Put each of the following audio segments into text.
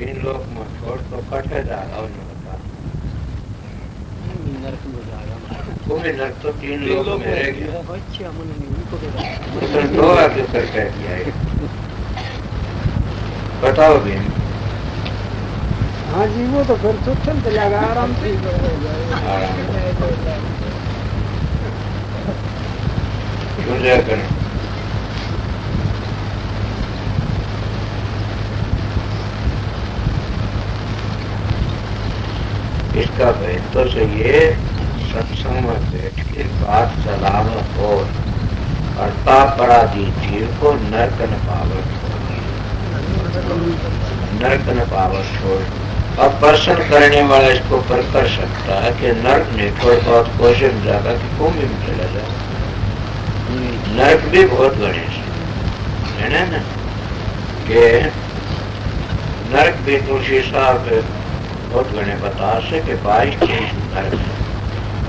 तीन लोग में छोड़ तो कटे जाएगा और नरक में जाएगा तुम्हें नरक तो तीन लोग में रहेगी। अच्छा मन नहीं उनको उसने दो आगे कर कह दिया है। बताओ भी। हाँ जी वो तो फिर तो चल चलेगा आराम से क्यों जाया करें इसका बेहतर से ये सत्संग में बैठ के बात चलाव और कर्ता पराधी जीव को नरक न पावत नरक न पावत छोड़। अब प्रश्न करने वाला इसको पर कर सकता है कि नरक ने कोई बहुत क्वेश्चन जाएगा कि कुंभ में चला जाए। नरक भी बहुत गणेश है ना कि नरक भी तुलसी साहब बहुत गणे बता से कि 22 चीज नरक है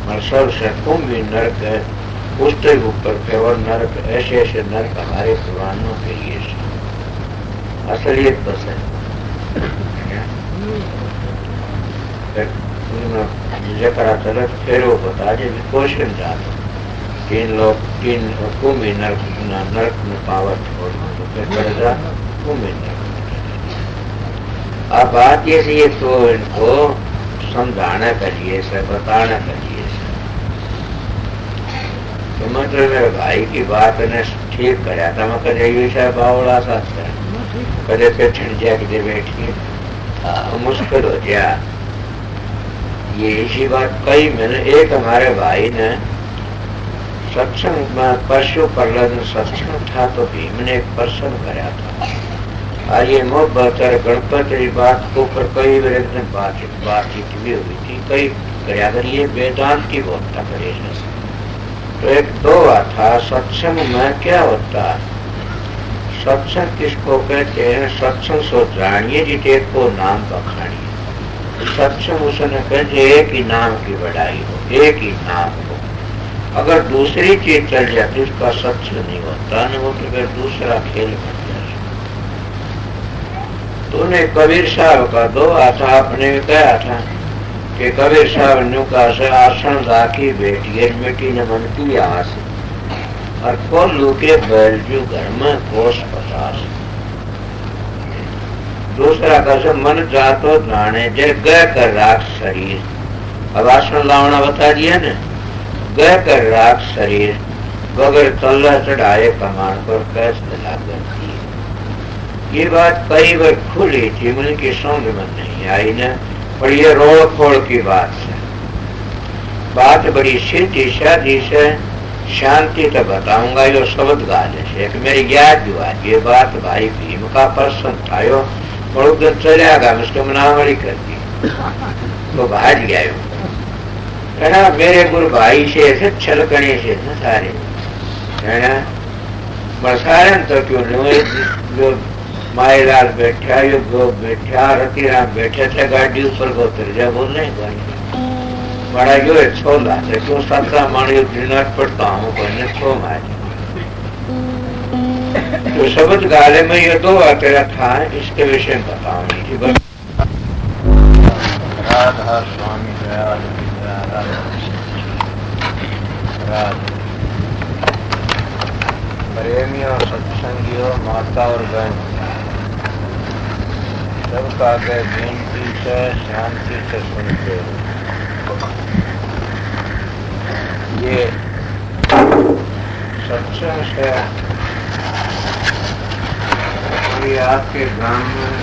और सबसे कुंभ भी नरक है। उसके ऊपर फिर और नरक ऐसे ऐसे नरक हमारे पुराणों के लिए असलियत बस है। जरा चलत फिर वो बता दे क्वेश्चन जाता तीन लोग तीन कुंभ नरक नरक में पावर छोड़ तो फिर कर जा कुंभ नरक। अब बात ये तो इनको समझाने के लिए से बताने के लिए से तो मतलब मेरे भाई की बात ने ठीक कराया था। मैं कदे विषय बावड़ा सा कदे पे छिड़ जाए कि बैठी मुश्किल हो गया। ये इसी बात कही मैंने। एक हमारे भाई ने सत्संग में पशु प्रहलाद सत्संग था तो भीम ने एक प्रश्न कराया था। आज ये मोहब्बत गणपति बात को पर कई बातचीत भी हुई थी। कई अगर ये वेदांत की बोलता करे तो एक दो था सत्संग में क्या होता है। सत्संग किसको कहते हैं? सत्संग सो जानिए जिते को नाम बखानिए। सत्संग उसने कहते एक ही नाम की बढ़ाई हो एक ही नाम हो। अगर दूसरी चीज चल जाती उसका सत्संग नहीं होता न वो तो फिर दूसरा खेल बन जाए। तो उन्हें कबीर साहब का दो था आपने कहा था कि कबीर साहब ने कहा से आसन राखी बेटिए बेटी ने मन की आस और कोल्लू के बैलजू घर में कोष 50। दूसरा कैसे मन जातो जाने जे गय कर राख शरीर। अब आसन लावना बता दिया ने गय कर राख शरीर बगैर तल्ला चढ़ाए कमान पर कैसे लागती। ये बात कई बार खुली थी मुझे की समझ में नहीं आई न पर ये रोड़ फोड़ की बात है। बात बड़ी सीधी सादी से शांति तो बताऊंगा यो शब्द गाने से। एक मेरी याद हुआ ये बात भाई भीम का प्रश्न था यो बहुत दिन चलेगा उसको मनावरी कर दी तो भाज गया है ना। मेरे गुरु भाई से ऐसे छलकने से न सारे है ना बसारन तो क्यों नहीं जो माएलाल बैठा यो गो बैठा रतीराम बैठे थे गाड़ी ऊपर को उतर जा बोल नहीं गाड़ी बड़ा जो है छोला है क्यों 17 माणी दिनाट पढ़ता हूँ कहने छो मार तो शब्द गाले में ये दो तेरा था इसके विषय में बताऊंगी कि बस राधा स्वामी प्रेमियों सत्संगियों माता और बहन सबका के बेनती से शांति से सुनते ये सत्संग से आपके गांव में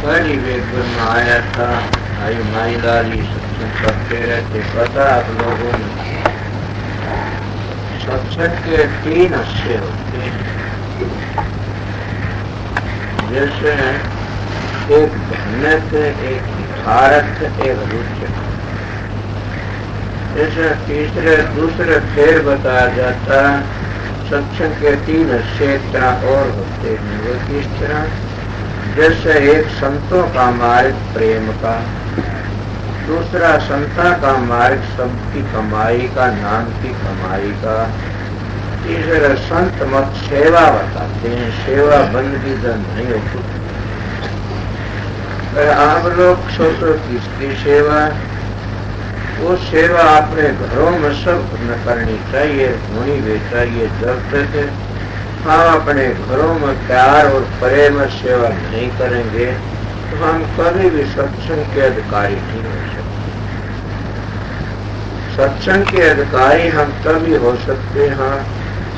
पहली वेद में आया था। भाई माईलाली सत्संग करते रहते पता आप लोगों ने सत्संग के 3 हिस्से होते हैं। जैसे एक धन्यक एक भारत एक रुचक। जैसे तीसरे दूसरे फिर बताया जाता सत्संग के 3 हिस्से तरह और होते हैं। वो किस तरह जैसे एक संतों का मार्ग प्रेम का, दूसरा संता का मार्ग सबकी कमाई का नाम की कमाई का, तीसरा संत मत सेवा बताते हैं सेवा बंदगी जन नहीं होती। आप लोग सोचो किसकी सेवा, वो सेवा अपने घरों में सब न करनी चाहिए, होनी भी चाहिए। जब तक हम अपने घरों में प्यार और प्रेम सेवा नहीं करेंगे तो हम कभी भी सत्संग के अधिकारी नहीं हो सकते। सत्संग के अधिकारी हम तभी हो सकते हैं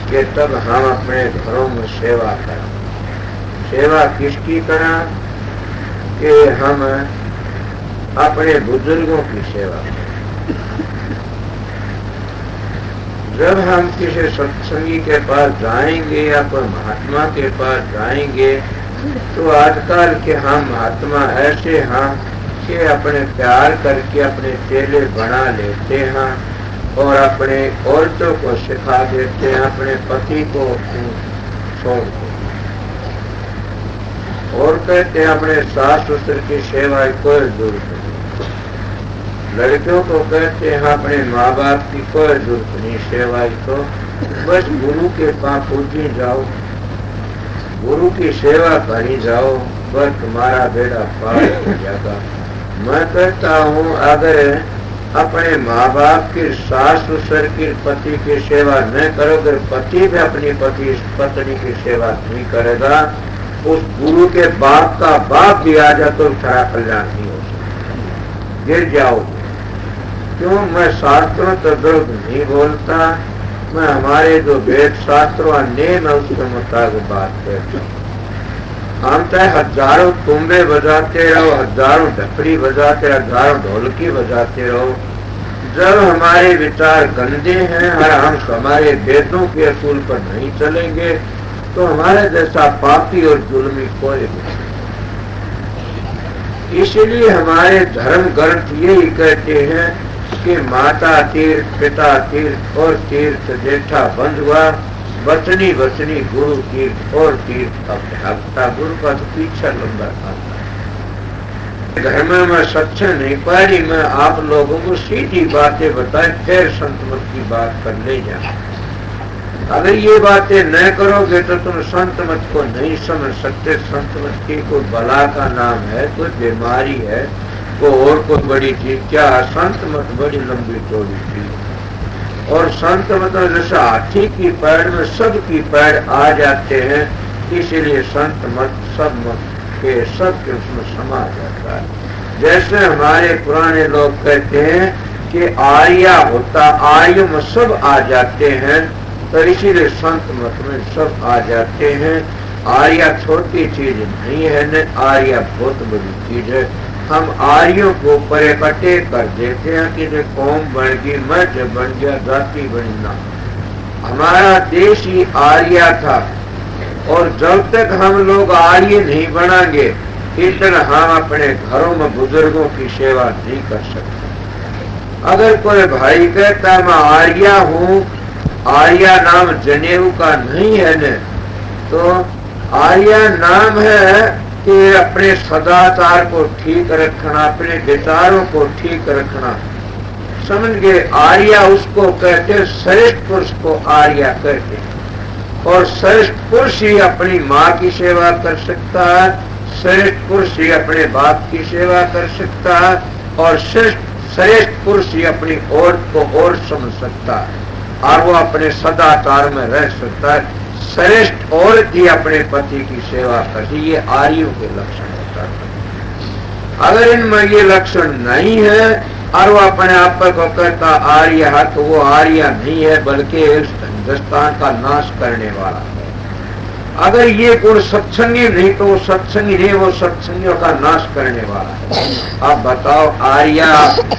कि तब हम अपने घरों में सेवा करें। सेवा किसकी करें? कि हम अपने बुजुर्गों की सेवा करें। जब हम किसी सत्संगी के पास जाएंगे या कोई महात्मा के पास जाएंगे तो आजकल के हम महात्मा ऐसे हैं कि अपने प्यार करके अपने चेले बना लेते हैं और अपने औरतों को सिखा देते हैं, अपने पति को छोड़ देते और कहते हैं अपने सास ससुर की सेवा कोई जरूरत नहीं। लड़कियों को कहते हैं अपने माँ बाप की कोई जरूरत नहीं सेवा, तो बस गुरु के पास पूजी जाओ, गुरु की सेवा करी जाओ, बस तुम्हारा बेड़ा पार हो जाएगा। मैं कहता हूँ अगर अपने माँ बाप की सास ससुर की पति की सेवा न करो, अगर पति भी अपनी पत्नी की सेवा नहीं करेगा, उस गुरु के बाप का बाप भी आ जाए तो सारा कल्याण नहीं हो सकता, गिर जाओगे। क्यों? मैं शास्त्रों तो विरुद्ध नहीं बोलता, मैं हमारे जो वेद शास्त्रों नेम है उसके मुताबिक बात करता हूँ। हम चाहे हजारों तुम्बे बजाते रहो, हजारों ढपड़ी बजाते रहो, हजारों ढोलकी बजाते रहो, जब हमारे विचार गंदे हैं और हम हमारे वेदों के असूल पर नहीं चलेंगे तो हमारे जैसा पापी और जुल्मी कोई नहीं। इसलिए हमारे धर्म ग्रंथ यही कहते हैं कि माता तीर्थ, पिता तीर्थ और तीर्थ जेठा बंधुआ, वचनी वचनी गुरु तीर्थ और तीर्थ अभ्यागता। गुरु का तो पीछा लंबा आता है। घर में मैं सत्संग नहीं पाई, मैं आप लोगों को सीधी बातें बताए फिर संत मत की बात कर ले जाए। अगर ये बातें न करोगे तो तुम संत मत को नहीं समझ सकते। संत मत की कोई बला का नाम है, कोई बीमारी है, को और कोई बड़ी चीज क्या? संत मत बड़ी लंबी चौड़ी चीज। और संत मत जैसे हाथी की पैर में सब की पैर आ जाते हैं, इसीलिए संत मत सब मत के सब के उसमें समा जाता है। जैसे हमारे पुराने लोग कहते हैं कि आर्या होता, आयु में सब आ जाते हैं, तो इसीलिए संत मत में सब आ जाते हैं। आर्या छोटी चीज नहीं है न आर्या बहुत बड़ी चीज है। हम आर्यों को परिकटे कर देते हैं कि कौम बन गई, मध्य बन गया, जाति बनना। हमारा देश ही आर्या था और जब तक हम लोग आर्य नहीं बनाएंगे इतना हम अपने घरों में बुजुर्गों की सेवा नहीं कर सकते। अगर कोई भाई कहता मैं आर्या हूँ, आर्या नाम जनेऊ का नहीं है न, तो आर्या नाम है कि अपने सदाचार को ठीक रखना, अपने विचारों को ठीक रखना। समझ गए? आर्या उसको कहते, श्रेष्ठ पुरुष को आर्या कहते। और श्रेष्ठ पुरुष ही अपनी माँ की सेवा कर सकता है, श्रेष्ठ पुरुष ही अपने बाप की सेवा कर सकता है, और श्रेष्ठ पुरुष ही अपनी औरत को और समझ सकता है और वो अपने सदाचार में रह सकता है। श्रेष्ठ औरत ही अपने पति की सेवा करती, ये आर्यों के लक्षण होता है। अगर इनमें ये लक्षण नहीं है और वो अपने आप को कहता आर्य है, तो वो आर्य नहीं है बल्कि हिंदुस्तान का नाश करने वाला है। अगर ये गुण सत्संगी नहीं तो वो सत्संगी नहीं, वो सत्संगियों का नाश करने वाला है। अब बताओ आर्य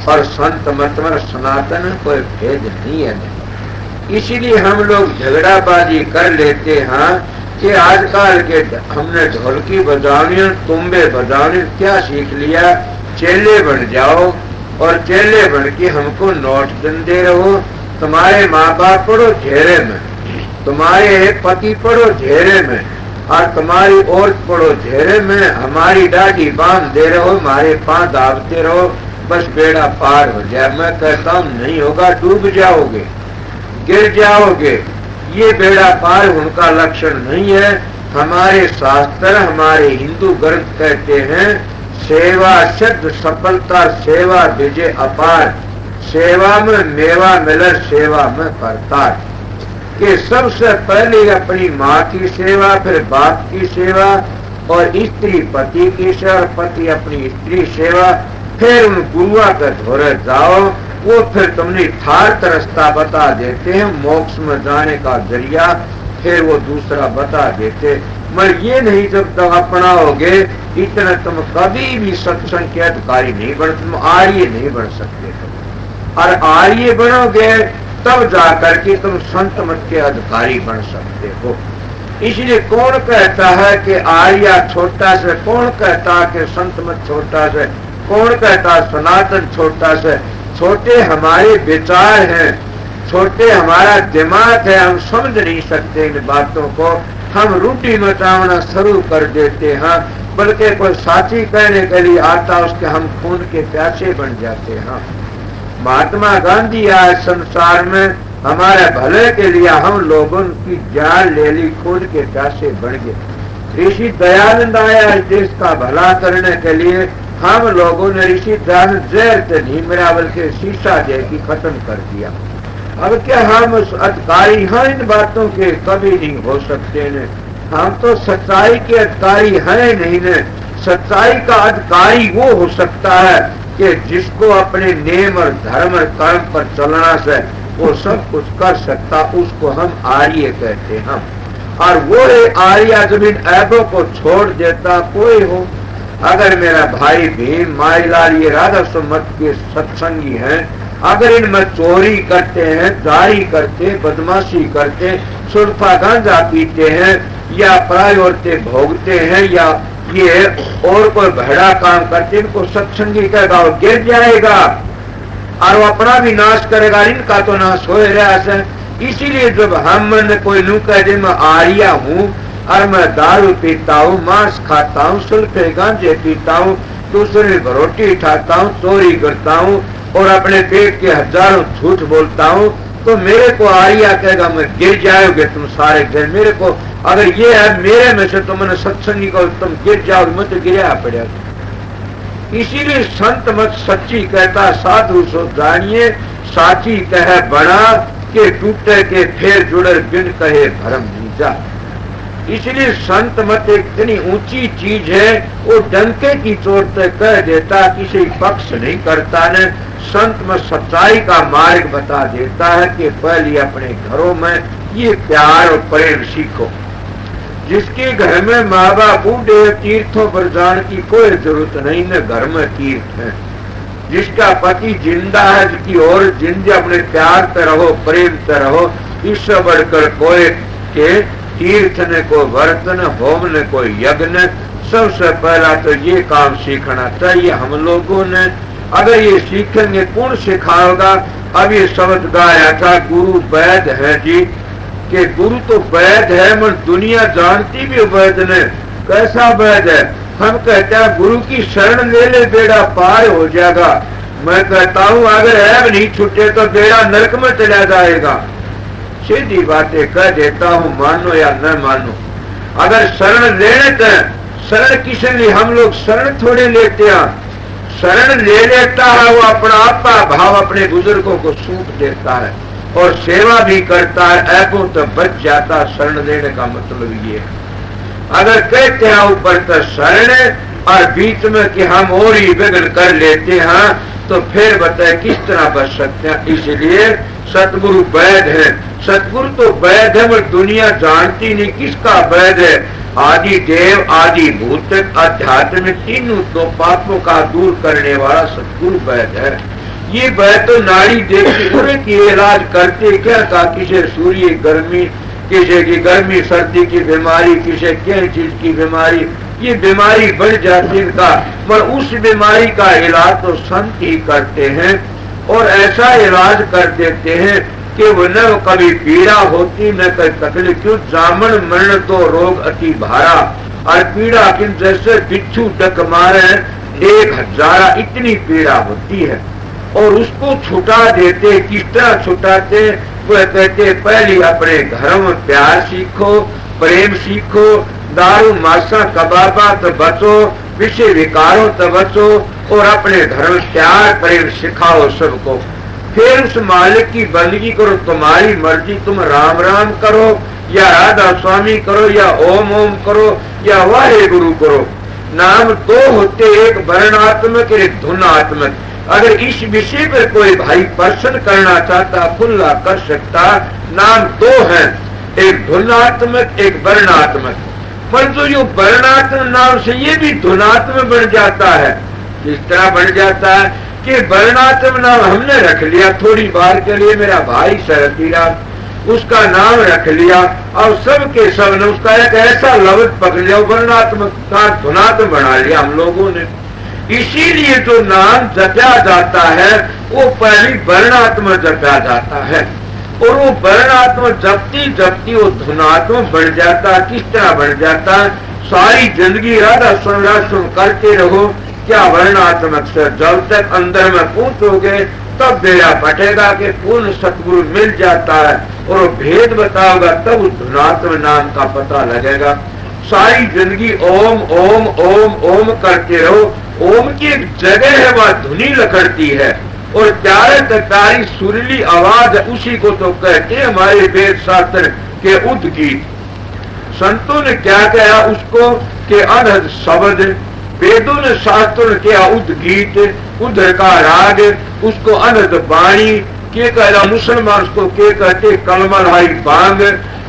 और संत मत में सनातन कोई भेद नहीं है। इसीलिए हम लोग झगड़ाबाजी कर लेते हैं कि आजकल के हमने ढोलकी बजानी, तुम्बे बजानी क्या सीख लिया? चेले बन जाओ और चेले बन के हमको नोट दे रहो। तुम्हारे माँ बाप पढ़ो घेरे में, तुम्हारे पति पढ़ो घेरे में और तुम्हारी औरत पढ़ो घेरे में, हमारी दाढ़ी बांध दे रहो, हमारे पांव दाबते रहो, बस बेड़ा पार हो जाए। मैं कहता हूँ नहीं होगा, डूब जाओगे, गिर जाओगे। ये बेड़ा पार उनका लक्षण नहीं है। हमारे शास्त्र, हमारे हिंदू ग्रंथ कहते हैं सेवा सिद्ध सफलता, सेवा विजय अपार, सेवा में मेवा मिलर, सेवा में करतार। कि सबसे पहले अपनी माँ की सेवा, फिर बाप की सेवा, और स्त्री पति की सेवा, पति अपनी स्त्री सेवा, फिर उन गुरुआ के धोरे जाओ, वो फिर तुमने यथार्थ रास्ता बता देते हैं, मोक्ष में जाने का जरिया फिर वो दूसरा बता देते। मगर ये नहीं जब तक अपनाओगे इतना तुम कभी भी सत्संग के अधिकारी नहीं बन, तुम आर्य नहीं बन सकते तुम। और आर्य बनोगे तब जाकर के तुम संत मत के अधिकारी बन सकते हो। इसलिए कौन कहता है कि आर्य छोटा से, कौन कहता है कि संत मत छोटा से, कौन कहता है सनातन छोटा से? छोटे हमारे विचार हैं, छोटे हमारा दिमाग है, हम समझ नहीं सकते इन बातों को, हम रूटी मचाना शुरू कर देते हैं। बल्कि कोई साथी कहने के लिए आता उसके हम खून के प्यासे बन जाते हैं। महात्मा गांधी आए संसार में हमारे भले के लिए, हम लोगों की जान ले ली, खून के प्यासे बन गए। ऋषि दयानंद आया इस देश का भला करने के लिए, हम लोगों ने ऋषि दयानंद जहर से नहीं मिला बल्कि शीशा दे की खत्म कर दिया। अब क्या हम अधिकारी हैं इन बातों के? कभी नहीं हो सकते ने। हम तो सच्चाई के अधिकारी हैं नहीं ने। सच्चाई का अधिकारी वो हो सकता है कि जिसको अपने नेम और धर्म और कर्म पर चलना से वो सब कुछ कर सकता, उसको हम आर्य कहते हैं। और वो आर्य जब इन ऐबों को छोड़ देता, कोई हो, अगर मेरा भाई भीम, माईलाल ये राधा सुमत के सत्संगी हैं, अगर इनमें चोरी करते हैं, दारी करते, बदमाशी करते, सुल्फा गांजा पीते हैं, या पराई औरतें भोगते हैं, या ये और कोई भड़ा काम करते, इनको सत्संगी कहेगा वो गिर जाएगा और वो अपना भी नाश करेगा, इनका तो नाश हो रहा है। इसीलिए जब हम कोई नू कह दे मैं आर्या हूँ और मैं दारू पीता हूँ, मांस खाता हूँ, सुल्फे गांजे पीता हूँ, दूसरे की रोटी उठाता हूँ, चोरी करता हूँ और अपने पेट के हजारों झूठ बोलता हूँ, तो मेरे को आर्या कहेगा मैं गिर जाओगे तुम सारे घर। मेरे को अगर ये है मेरे में से तुमने सत्संगी को तुम गिर जाओगे, मैं तो गिरा पड़ेगा। इसीलिए संत मत सच्ची कहता, साधु सो जानिए, साची कहे बड़ा, के टूटे के फेर जुड़े बिन कहे भरम नीचा। इसलिए संत मत एक इतनी ऊंची चीज है, वो डंके की चोट से कह देता, किसी पक्ष नहीं करता ने। संत मत सच्चाई का मार्ग बता देता है कि पहले अपने घरों में ये प्यार और प्रेम सीखो। जिसके घर में माँ बाप बूढ़े, तीर्थों पर जाने की कोई जरूरत नहीं न, घर में तीर्थ है। जिसका पति जिंदा है, जिसकी और जिंदगी अपने प्यार से रहो, प्रेम से रहो, इससे बढ़कर कोई के तीर्थ ने कोई व्रत न, होम ने कोई यज्ञ न। सबसे पहला तो ये काम सीखना चाहिए हम लोगों ने। अगर ये सीखेंगे कौन सिखाएगा? अब ये शब्द गाया था, गुरु वैद है जी, कि गुरु तो वैद है मगर दुनिया जानती भी वैद ने। कैसा वैद है? हम कहते हैं गुरु की शरण ले ले, बेड़ा पार हो जाएगा। मैं कहता हूँ अगर ऐब नहीं छूटे तो बेड़ा नरक में चला जाएगा। सीधी बातें कह देता हूँ, मानो या न मानो। अगर शरण लेने तो शरण किसे लिए? हम लोग शरण थोड़े लेते हैं। शरण ले लेता है वो अपना आपा भाव अपने बुजुर्गों को सूट देता है और सेवा भी करता है, ऐबों तो बच जाता। शरण लेने का मतलब ये है। अगर कहते हैं ऊपर तो शरण और बीच में कि हम और ही विघ्न कर लेते हैं, तो फिर बताए किस तरह बच सकते हैं? इसलिए सतगुरु वैद है। सतगुरु तो वैद है मगर दुनिया जानती नहीं किसका वैद है। आदि देव, आदि भूत, अध्यात्म, तीनों तो पापों का दूर करने वाला सतगुरु वैद है। ये वैद तो नाड़ी देख पूरे की इलाज करते, क्या था किसे सूर्य गर्मी, किसी की गर्मी सर्दी की बीमारी, किसी क्या चीज की बीमारी, ये बीमारी बढ़ जाती का, पर उस बीमारी का इलाज तो संत ही करते हैं। और ऐसा इलाज कर देते हैं कि वो न कभी पीड़ा होती न कभी तकलीफ। क्यों? जामन मरण तो रोग अति भारा, और पीड़ा किन जैसे बिच्छू डक मारे 1000 इतनी पीड़ा होती है। और उसको छुटा देते, किस तरह छुटाते? वो कहते पहले अपने घरों में प्यार सीखो, प्रेम सीखो, दारू मासा कबाबा तो बचो, विषय विकारों से बचो और अपने धर्म त्याग प्रेम सिखाओ सबको। फिर उस मालिक की बंदगी करो, तुम्हारी मर्जी, तुम राम राम करो या राधा स्वामी करो या ओम ओम करो या वाहे गुरु करो। नाम दो होते, एक वर्णात्मक एक धुनात्मक। अगर इस विषय पर कोई भाई प्रश्न करना चाहता खुला कर सकता। नाम दो हैं, एक धुनात्मक एक वर्णात्मक। पर जो यो वर्णात्मक नाम से ये भी धुनात्मक बन जाता है। किस तरह बन जाता है कि वर्णात्मक नाम हमने रख लिया थोड़ी बार के लिए, मेरा भाई सरतीराम, उसका नाम रख लिया और सबके सब ने उसका एक ऐसा लफ्ज पकड़ लिया, वर्णात्मक का धुनात्मक बना लिया हम लोगों ने। इसीलिए जो नाम जपा जाता है वो पहली वर्णात्मक जपा जाता है और वो वर्णात्मक जपती जपती वो धुनात्मक बन जाता। किस तरह बन जाता? सारी जिंदगी राधा सुन करते रहो, क्या वर्णात्मक से जब तक अंदर में पहुंचोगे तब बेड़ा पटेगा कि पूर्ण सतगुरु मिल जाता है और वो भेद बताओगा तब उस धुनात्मक नाम का पता लगेगा। सारी जिंदगी ओम ओम ओम ओम करते रहो। ओम की एक जगह है वह धुनी लखड़ती है और प्यारे तकारी सुरीली आवाज, उसी को तो कहते हैं हमारे वेद शास्त्र के उद्गीत। संतों ने क्या कहा उसको कि अनहद शब्द, वेदों ने शास्त्रों ने क्या उद्गीत, उधर का राग, उसको अनहद वाणी के कहला। मुसलमान उसको के कहते कलमल हाई बांग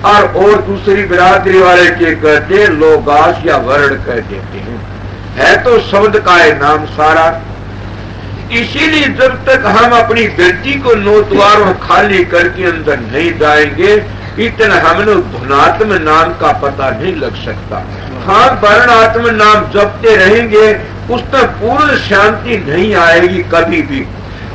और दूसरी बिरादरी वाले के कहते लोगास या वर्ण कह देते हैं। है तो शब्द का है नाम सारा। इसीलिए जब तक हम अपनी गलती को नोतवार और खाली करके अंदर नहीं जाएंगे इतना हमने धुनात्म नाम का पता नहीं लग सकता। हाँ, वर्णात्म नाम जपते रहेंगे उसमें पूर्ण शांति नहीं आएगी कभी भी।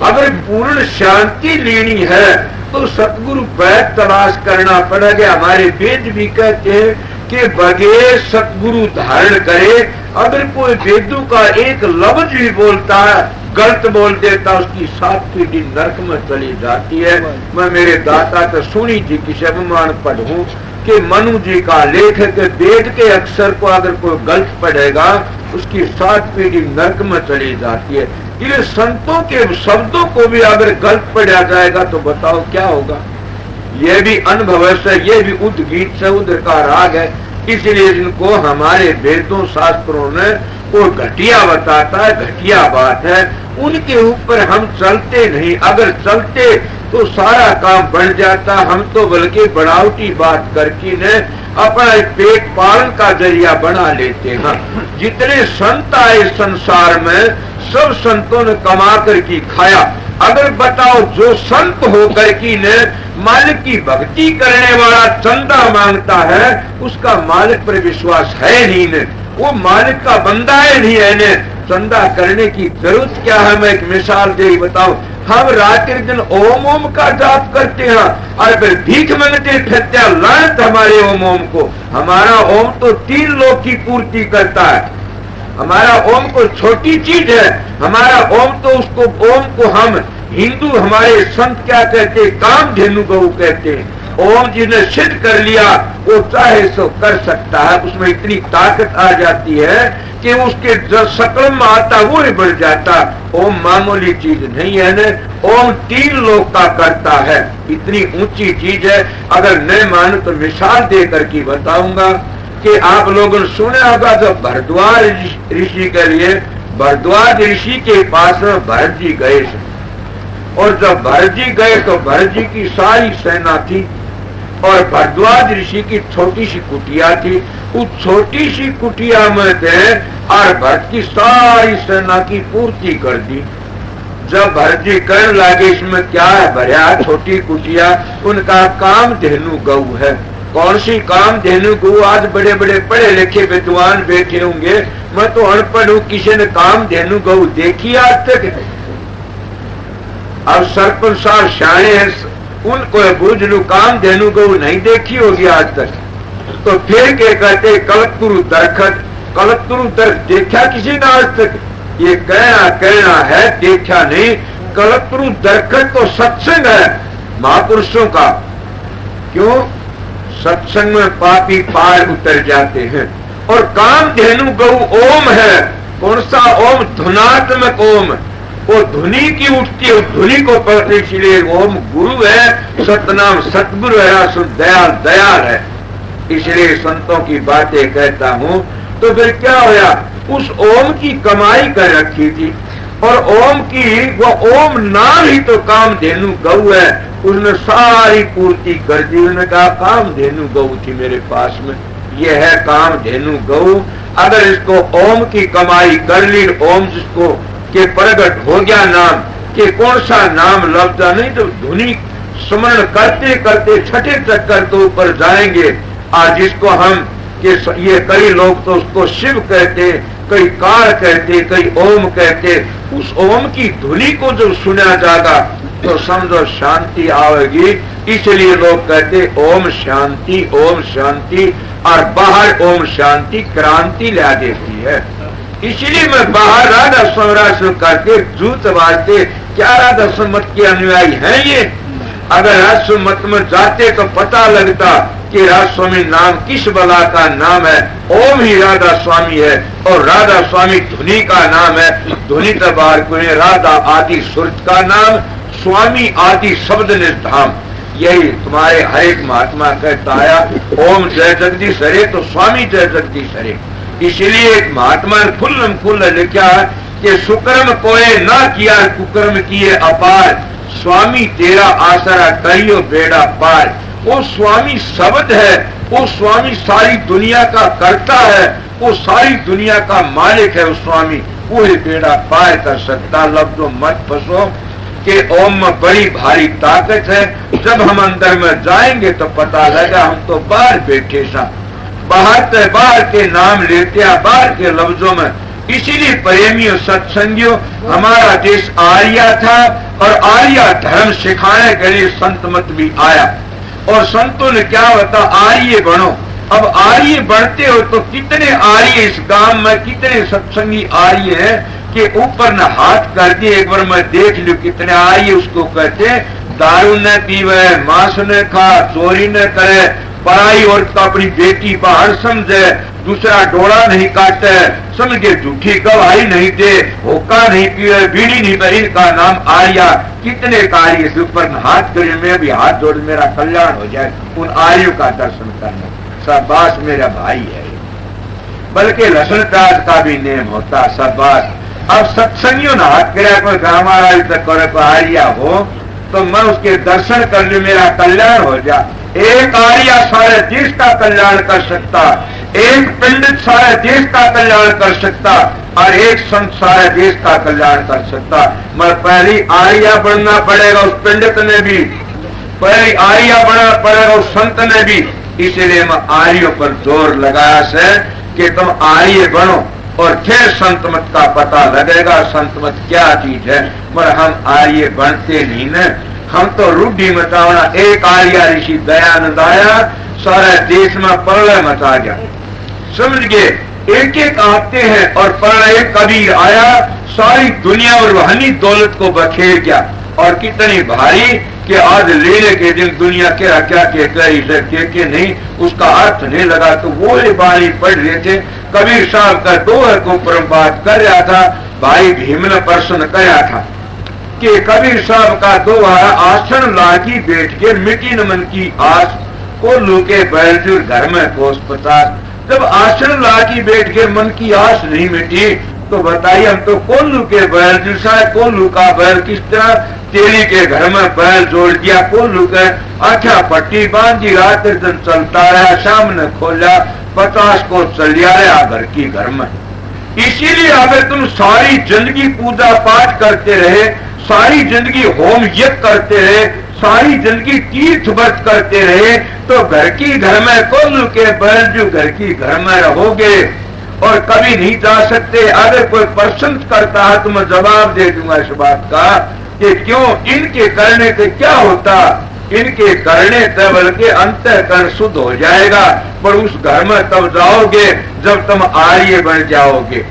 अगर पूर्ण शांति लेनी है तो सतगुरु वैद तलाश करना पड़ेगा। हमारे वेद भी कहते हैं कि बगैर सतगुरु धारण करे। अगर कोई वेदों का एक लफ्ज भी बोलता है, गलत बोल देता, उसकी 7 पीढ़ी नरक में चली जाती है। मैं मेरे दाता तो सुनी थी कि अभिमान पढ़ूं कि मनु जी का लेख है कि वेद के अक्षर को अगर कोई गलत पढ़ेगा उसकी 7 पीढ़ी नरक में चली जाती है। ये संतों के शब्दों को भी अगर गलत पढ़ा जाएगा तो बताओ क्या होगा। ये भी अनुभव से, ये भी उद्गीत से, उधर का राग है। इसलिए इनको हमारे वेदों शास्त्रों ने वो घटिया बताता है, घटिया बात है, उनके ऊपर हम चलते नहीं। अगर चलते तो सारा काम बढ़ जाता। हम तो बल्कि बनावटी बात करके ने अपना पेट पालन का जरिया बना लेते हैं। जितने संत आए संसार में सब संतों ने कमा कर की खाया। अगर बताओ जो संत होकर की ने मालिक की भक्ति करने वाला चंदा मांगता है उसका मालिक पर विश्वास है नहीं ने, वो मालिक का बंदा है नहीं है ने, चंदा करने की जरूरत क्या है। मैं एक मिसाल दे बताऊं। हम रात के दिन ओम ओम का जाप करते हैं और फिर भीख मांगते फिरते हैं। लानत हमारे ओम ओम को। हमारा ओम तो 3 लोग की पूर्ति करता है। हमारा ओम को छोटी चीज है। हमारा ओम तो उसको ओम को हम हिंदू हमारे संत क्या कहते, कामधेनु गौ कहते हैं। ओम जिसने सिद्ध कर लिया वो चाहे सो कर सकता है। उसमें इतनी ताकत आ जाती है कि उसके जो सकल में आता वो ही बढ़ जाता। ओम मामूली चीज नहीं है न। ओम 3 लोग का करता है, इतनी ऊंची चीज है। अगर नहीं मानो तो मिसाल दे करके बताऊंगा कि आप लोगों ने सुना होगा जब भरद्वाज ऋषि के लिए, भरद्वाज ऋषि के पास में भरत जी गए और जब भरत जी गए तो भरत जी की सारी सेना थी और भरद्वाज ऋषि की छोटी सी कुटिया थी। उस छोटी सी कुटिया में थे और भरत की सारी सेना की पूर्ति कर दी। जब भरत जी कहने लगे इसमें क्या है भरिया छोटी कुटिया, उनका कामधेनु गौ है। कौन सी कामधेनु गौ? आज बड़े बड़े पढ़े लिखे विद्वान बैठे होंगे, मैं तो अनपढ़ हूँ, किसी ने कामधेनु गौ देखी आज तक? अब सरपंच साहब शाणे हैं, उनको बुझलू कामधेनु गौ नहीं देखी होगी आज तक। तो फिर क्या कहते कलतुरु दरखत, कलतुरु दरखत देखा किसी ने आज तक? ये कहना है, देखा नहीं। कलतुरु दरखत तो सत्संग है महापुरुषों का। क्यों? सत्संग में पापी पार उतर जाते हैं। और कामधेनु गौ ओम है। कौन सा ओम? धुनात्मक ओम। वो धुनी की उठती है, धुनी को पढ़ते, इसलिए ओम गुरु है, सतनाम सतगुरु है, दयाल दयाल है। इसलिए संतों की बातें कहता हूं। तो फिर क्या होया? उस ओम की कमाई कर रखी थी, और ओम की वो ओम नाम ही तो कामधेनु गऊ है, उसने सारी पूर्ति कर दी। उसने कहा कामधेनु गऊ थी मेरे पास में, ये है कामधेनु गऊ। अगर इसको ओम की कमाई कर ली, ओम जिसको के प्रगट हो गया नाम, कि कौन सा नाम लफ्जा नहीं, तो धुनी स्मरण करते करते छठे चक्कर तो ऊपर जाएंगे। आज जिसको हम कि ये कई लोग तो उसको शिव कहते, कई कार कहते, कई ओम कहते। उस ओम की धुनी को जो सुना जाएगा तो समझो शांति आएगी। इसलिए लोग कहते ओम शांति, ओम शांति, और बाहर ओम शांति क्रांति ला देती है। इसलिए मैं बाहर राधा स्वराष्ट्र करके जूत बाजते, क्या राधा मत के अनुयायी हैं ये? अगर राजस्व मत में जाते तो पता लगता कि राधा स्वामी नाम किस बला का नाम है। ओम ही राधा स्वामी है, और राधा स्वामी धुनी का नाम है। धुनी तो बाहर कोई, राधा आदि सुरत का नाम, स्वामी आदि शब्द निर्धाम। यही तुम्हारे हर एक महात्मा कहता आया, ओम जय जगदीश हरे तो स्वामी जय जगदीश हरे। इसलिए एक महात्मा ने फुल्लम फुल्ल लिखा है कि सुकर्म कोई ना किया, कुकर्म किए अपार, स्वामी तेरा आसरा करियो बेड़ा पार। वो स्वामी शब्द है, वो स्वामी सारी दुनिया का करता है, वो सारी दुनिया का मालिक है। वो स्वामी वही बेड़ा पार कर सकता। लफ्जों मत फंसो कि ओम में बड़ी भारी ताकत है। जब हम अंदर में जाएंगे तो पता लगा हम तो बाहर बैठे सा, बाहर के नाम लेते हैं, बाहर के लफ्जों में। इसीलिए प्रेमियों सत्संगियों, हमारा देश आर्या था, और आर्या धर्म सिखाने के लिए संत मत भी आया, और संतों ने क्या होता, आर्य बनो। अब आर्य बढ़ते हो तो कितने आर्य इस गांव में, कितने सत्संगी आर्य हैं कि ऊपर न हाथ कर दिए। एक बार मैं देख लू कितने आर्य उसको कहते, दारू न पीवे, मांस न खा, चोरी न करे, पराई औरत का अपनी बेटी बाहर समझे, दूसरा डोरा नहीं काटे, समझ के झूठी गवाही नहीं दे, होका नहीं पिए, बीड़ी नहीं पी, इनका नाम आर्या। कितने कार्य से ऊपर हाथ करे, मैं भी हाथ जोड़, मेरा कल्याण हो जाए। उन आर्यों का दर्शन करना, शाबाश मेरा भाई है। बल्कि लसन प्याज का भी नेम होता, शाबाश। अब सत्संगियों ने हाथ कराया, कोई हमारा तक करे कोई आर्या हो तो मैं उसके दर्शन कर लू, मेरा कल्याण हो जाए। एक आर्या सारे देश का कल्याण कर सकता, एक पंडित सारे देश का कल्याण कर सकता, और एक संत सारे देश का कल्याण कर सकता। मगर पहली आर्या बनना पड़ेगा उस पंडित ने भी, पहली आर्या बनना पड़ेगा उस संत ने भी। इसलिए मैं आर्यों पर जोर लगाया है कि तुम आर्य बनो, और फिर संत मत का पता लगेगा संत मत क्या चीज है। मगर हम आर्य बनते नहीं न, हम तो रूढ़ी मचावना। एक आर्या ऋषि दयानंद आया, सारे देश में प्रलय मचा गया, समझ गए। एक एक आते हैं, और प्रलय कबीर आया, सारी दुनिया और वहनी दौलत को बखेर गया। और कितनी भारी कि आज लेने के दिन दुनिया क्या क्या के नहीं, उसका अर्थ नहीं लगा। तो वो बाणी पढ़ रहे थे, कबीर साहब का दोहर को ऊपर बात कर रहा था, भाई भीम ने प्रश्न कराया था कि कबीर साहब का दोहा, आसन लागी बैठ के मिट्टी न मन की आस, को लूके बैलजूर घर में कोस पचास। जब आसन लागी बैठ के मन की आस नहीं मिटी, तो बताइए हम तो कोल्लू के बैल, दूसरा कोल्लू का बैल किस तरह तेली के घर में बैल जोड़ दिया। कोल्लू के अच्छा पट्टी बांधी, रात दिन चलता रहा, शाम ने खोला, 50 को चल रहा घर की घर में। इसीलिए अगर तुम सारी जिंदगी पूजा पाठ करते रहे, सारी जिंदगी होम यज्ञ करते रहे, सारी जिंदगी तीर्थ व्रत करते रहे, तो घर की घर में कोल्लू के बैल जो घर की घर में रहोगे और कभी नहीं जा सकते। अगर कोई प्रश्न करता है तो मैं जवाब दे दूंगा इस बात का कि क्यों, इनके करने से क्या होता, इनके करने से बल्कि अंतःकरण शुद्ध हो जाएगा। पर उस घर में तब जाओगे जब तुम आर्य बन जाओगे,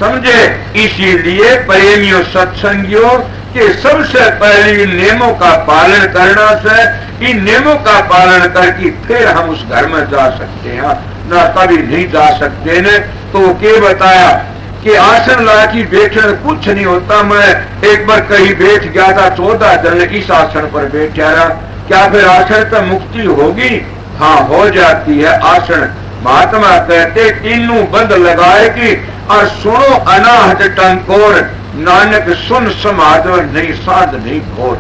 समझे। इसीलिए प्रेमियों सत्संगियों के सबसे पहले इन नियमों का पालन करना से, इन नियमों का पालन करके फिर हम उस घर में जा सकते हैं, ना कभी नहीं जा सकते ने। तो क्या बताया कि आसन ला की बैठने कुछ नहीं होता। मैं एक बार कहीं बैठ गया था, 14 दिन इस आसन पर बैठा रहा। क्या फिर आसन से मुक्ति होगी? हाँ, हो जाती है। आसन महात्मा कहते तीनों बंद लगाएगी और सुनो अनाहत टंकोर, नानक सुन समाधो नहीं साध नहीं घोर।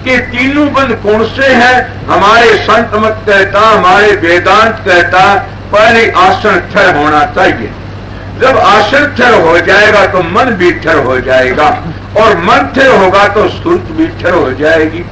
कि तीनों बंद कौन से हैं? हमारे संत मत कहता, हमारे वेदांत कहता पहले आसन स्थिर होना चाहिए। जब आसन स्थिर हो जाएगा तो मन भी स्थिर हो जाएगा, और मन स्थिर होगा तो सुरत भी स्थिर हो जाएगी।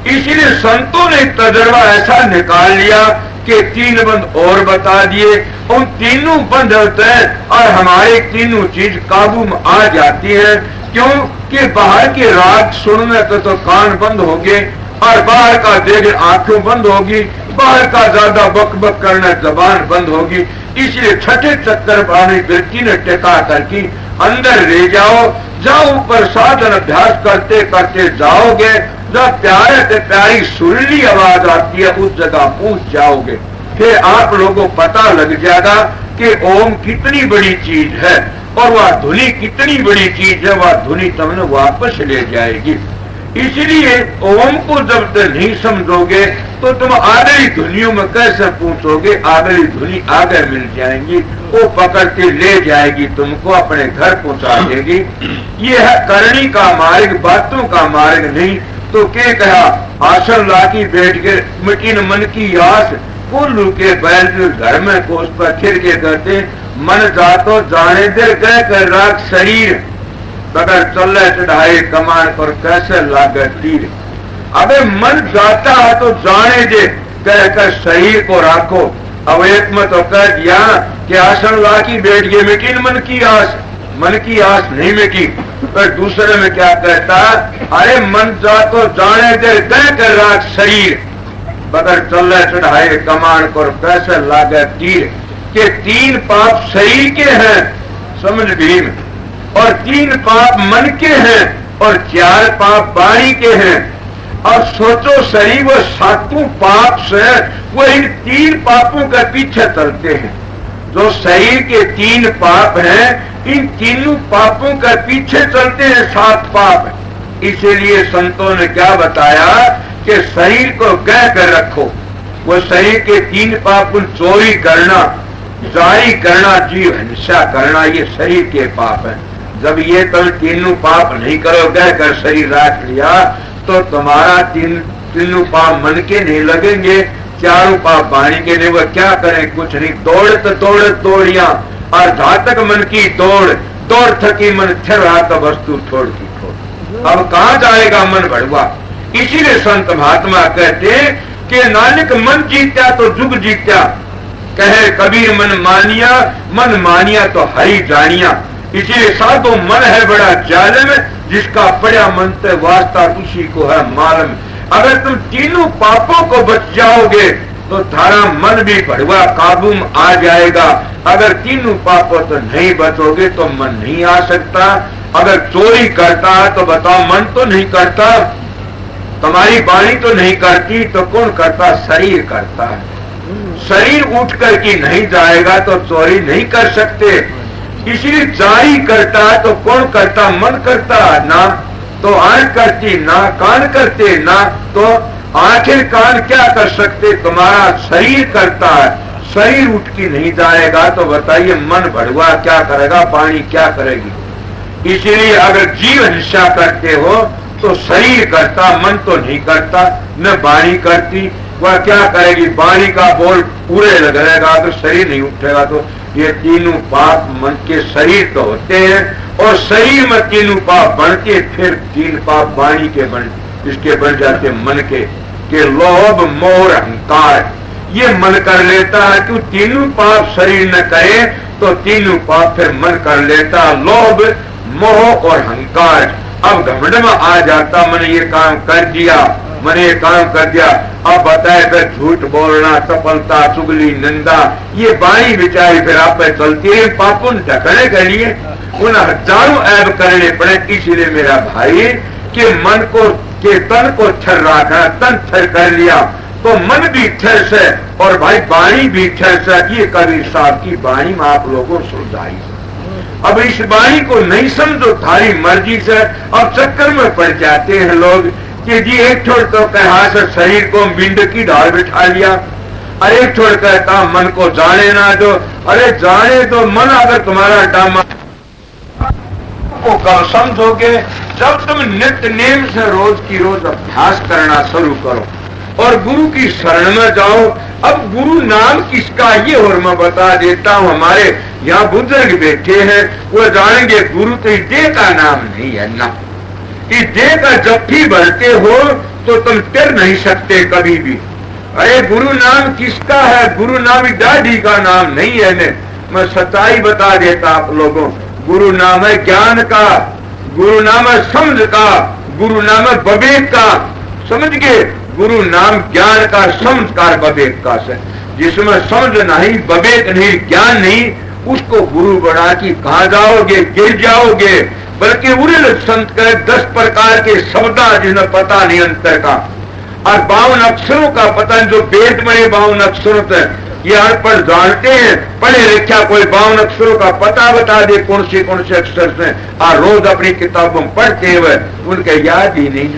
इसीलिए संतों ने तजर्बा ऐसा निकाल लिया कि 3 बंद और बता दिए। उन तीनों बंद होते हैं और हमारे तीनों चीज काबू में आ जाती है। क्यों कि बाहर के राग सुनने तो कान बंद हो गए, और बाहर का देख आंखें बंद होगी, बाहर का ज्यादा बक बक करना जबान बंद होगी। इसलिए छठे चक्कर पानी वृत्ति ने टिका करके अंदर ले जाओ। जाओ ऊपर साधन अभ्यास करते करते जाओगे, जब प्यारे से प्यारी सुरीली आवाज आती है उस जगह पहुंच जाओगे। फिर आप लोगों को पता लग जाएगा कि ओम कितनी बड़ी चीज है और वह धुनी कितनी बड़ी चीज है। वह धुनी तुमने वापस ले जाएगी। इसलिए ओम को जब तक नहीं समझोगे तो तुम आगली धुनियों में कैसे पूछोगे? आगली धुनी आगे मिल जाएंगी, वो पकड़ के ले जाएगी, तुमको अपने घर पहुंचा देगी। ये है करनी का मार्ग, बातों का मार्ग नहीं। तो क्या कहा? आसन लाके बैठ के मिटिन मन की आस, कुल्लू के बैल घर में कोस पर फिर के कहते मन जातो जाने दे कह कर राख शरीर, बगैर चले चढ़ाए कमान पर कैसे लागे तीर। अबे मन जाता है तो जाने दे कहकर शरीर को राखो। अब एक में तो कह दिया कि आसन लाकी बैठ गए मिटिन मन की आस, मन की आस नहीं मिटी। पर दूसरे में क्या कहता? अरे मन जातो जाने दे कहकर राख शरीर, बगैर चले चढ़ाए कमान पर कैसे लागे तीर। के 3 पाप शरीर के हैं, समझ भीम, और 3 पाप मन के हैं, और 4 पाप वाणी के हैं। और सोचो शरीर वो 7 पाप से वो इन 3 पापों के पीछे चलते हैं। जो शरीर के 3 पाप हैं, इन तीनों पापों के पीछे चलते हैं 7 पाप। इसीलिए संतों ने क्या बताया कि शरीर को कह कर रखो। वो शरीर के 3 पाप, चोरी करना, जारी करना, जीव हिंसा करना, ये शरीर के पाप है। जब ये तुम तीनों पाप नहीं करो कहकर शरीर राख लिया तो तुम्हारा तीनों पाप मन के नहीं लगेंगे, 4 पाप वाणी के नहीं। वो क्या करें? कुछ नहीं, दौड़ दौड़िया और घातक मन की दौड़ थकी मन स्थिर रहा तो वस्तु छोड़ की छोड़। अब कहाँ जाएगा मन भड़वा? इसीलिए संत महात्मा कहते कि नानक मन जीत्या तो जुग जीत्या, कहे कबीर मन मानिया तो हरि जानिया। इसीलिए साधो मन है बड़ा जालिम, जिसका पड़ा मन से वास्ता उसी को है मालूम। अगर तुम तीनों पापों को बच जाओगे तो थारा मन भी भड़वा काबू में आ जाएगा। अगर तीनों पापों तो नहीं बचोगे तो मन नहीं आ सकता। अगर चोरी करता है तो बताओ, मन तो नहीं करता, तुम्हारी वाणी तो नहीं करती, तो कौन करता? शरीर करता है। शरीर उठ करके नहीं जाएगा तो चोरी नहीं कर सकते। इसलिए जारी करता है तो कौन करता? मन करता ना, तो आंख करती ना, कान करते ना, तो आंखें कान क्या कर सकते? तुम्हारा शरीर करता है। शरीर उठ के नहीं जाएगा तो बताइए मन भड़वा क्या करेगा, पानी क्या करेगी? इसीलिए अगर जीव हिंसा करते हो तो शरीर करता, मन तो नहीं करता, न वाणी करती। वह क्या करेगी? वाणी का बोल पूरे लग रहेगा, अगर शरीर नहीं उठेगा तो। ये तीनों पाप मन के शरीर तो होते हैं, और शरीर में तीनों पाप बनते, फिर 3 पाप वाणी के इसके बन जाते मन के लोभ मोह अहंकार। ये मन कर लेता है कि तीनों पाप शरीर न करे तो तीनों पाप फिर मन कर लेता, लोभ मोह और अहंकार। अब घमंड में आ जाता, मैंने ये काम कर दिया, मैंने ये काम कर दिया। अब बताए फिर झूठ बोलना, चपलता, चुगली, निंदा, ये बाणी बिचारी फिर आप पे चलती है। पापों ढकने के लिए उन हजारों ऐब करने पड़े। इसीलिए मेरा भाई कि मन को के तन को स्थिर रखना, तन स्थिर कर लिया तो मन भी स्थिर से, और भाई वाणी भी स्थिर से। ये कबीर साहब की वाणी में आप लोगों को सुधाई। अब इस वाणी को नहीं समझो थारी मर्जी से, अब चक्कर में पड़ जाते हैं लोग कि जी एक छोड़ तो कहा से शरीर को बिंड की ढाल बिठा लिया, अरे एक छोड़ कहता मन को जाने ना दो, अरे जाने दो मन अगर तुम्हारा डामा को कब समझोगे, जब तुम नित्य नेम से रोज की रोज अभ्यास करना शुरू करो और गुरु की शरण में जाओ। अब गुरु नाम किसका ये और मैं बता देता हूं, हमारे यहाँ बुजुर्ग बैठे हैं वो जानेंगे गुरु तो इस देह का नाम नहीं है ना, इस देह का जब भी बढ़ते हो तो तुम तिर नहीं सकते कभी भी। अरे गुरु नाम किसका है, गुरु नाम दाढ़ी का नाम नहीं है ने, मैं सच्चाई बता देता आप लोगों, गुरु नाम है ज्ञान का, गुरु नाम है समझ का, गुरु नाम है विवेक का, समझ गए, गुरु नाम ज्ञान का संस्कार विवेक का से, जिसमें समझ नहीं विवेक नहीं ज्ञान नहीं उसको गुरु बना के कहा जाओगे, गिर जाओगे। बल्कि उड़े संत के 10 प्रकार के शब्द जिन्हें पता नहीं अंतर का, और 52 अक्षरों का पता नहीं, जो वेद में 52 अक्षरों से ये अनपढ़ जानते हैं, पढ़े लिखा कोई 52 अक्षरों का पता बता दे कौन से अक्षर से, और रोज अपनी किताबों में पढ़ते हुए उनके याद ही नहीं।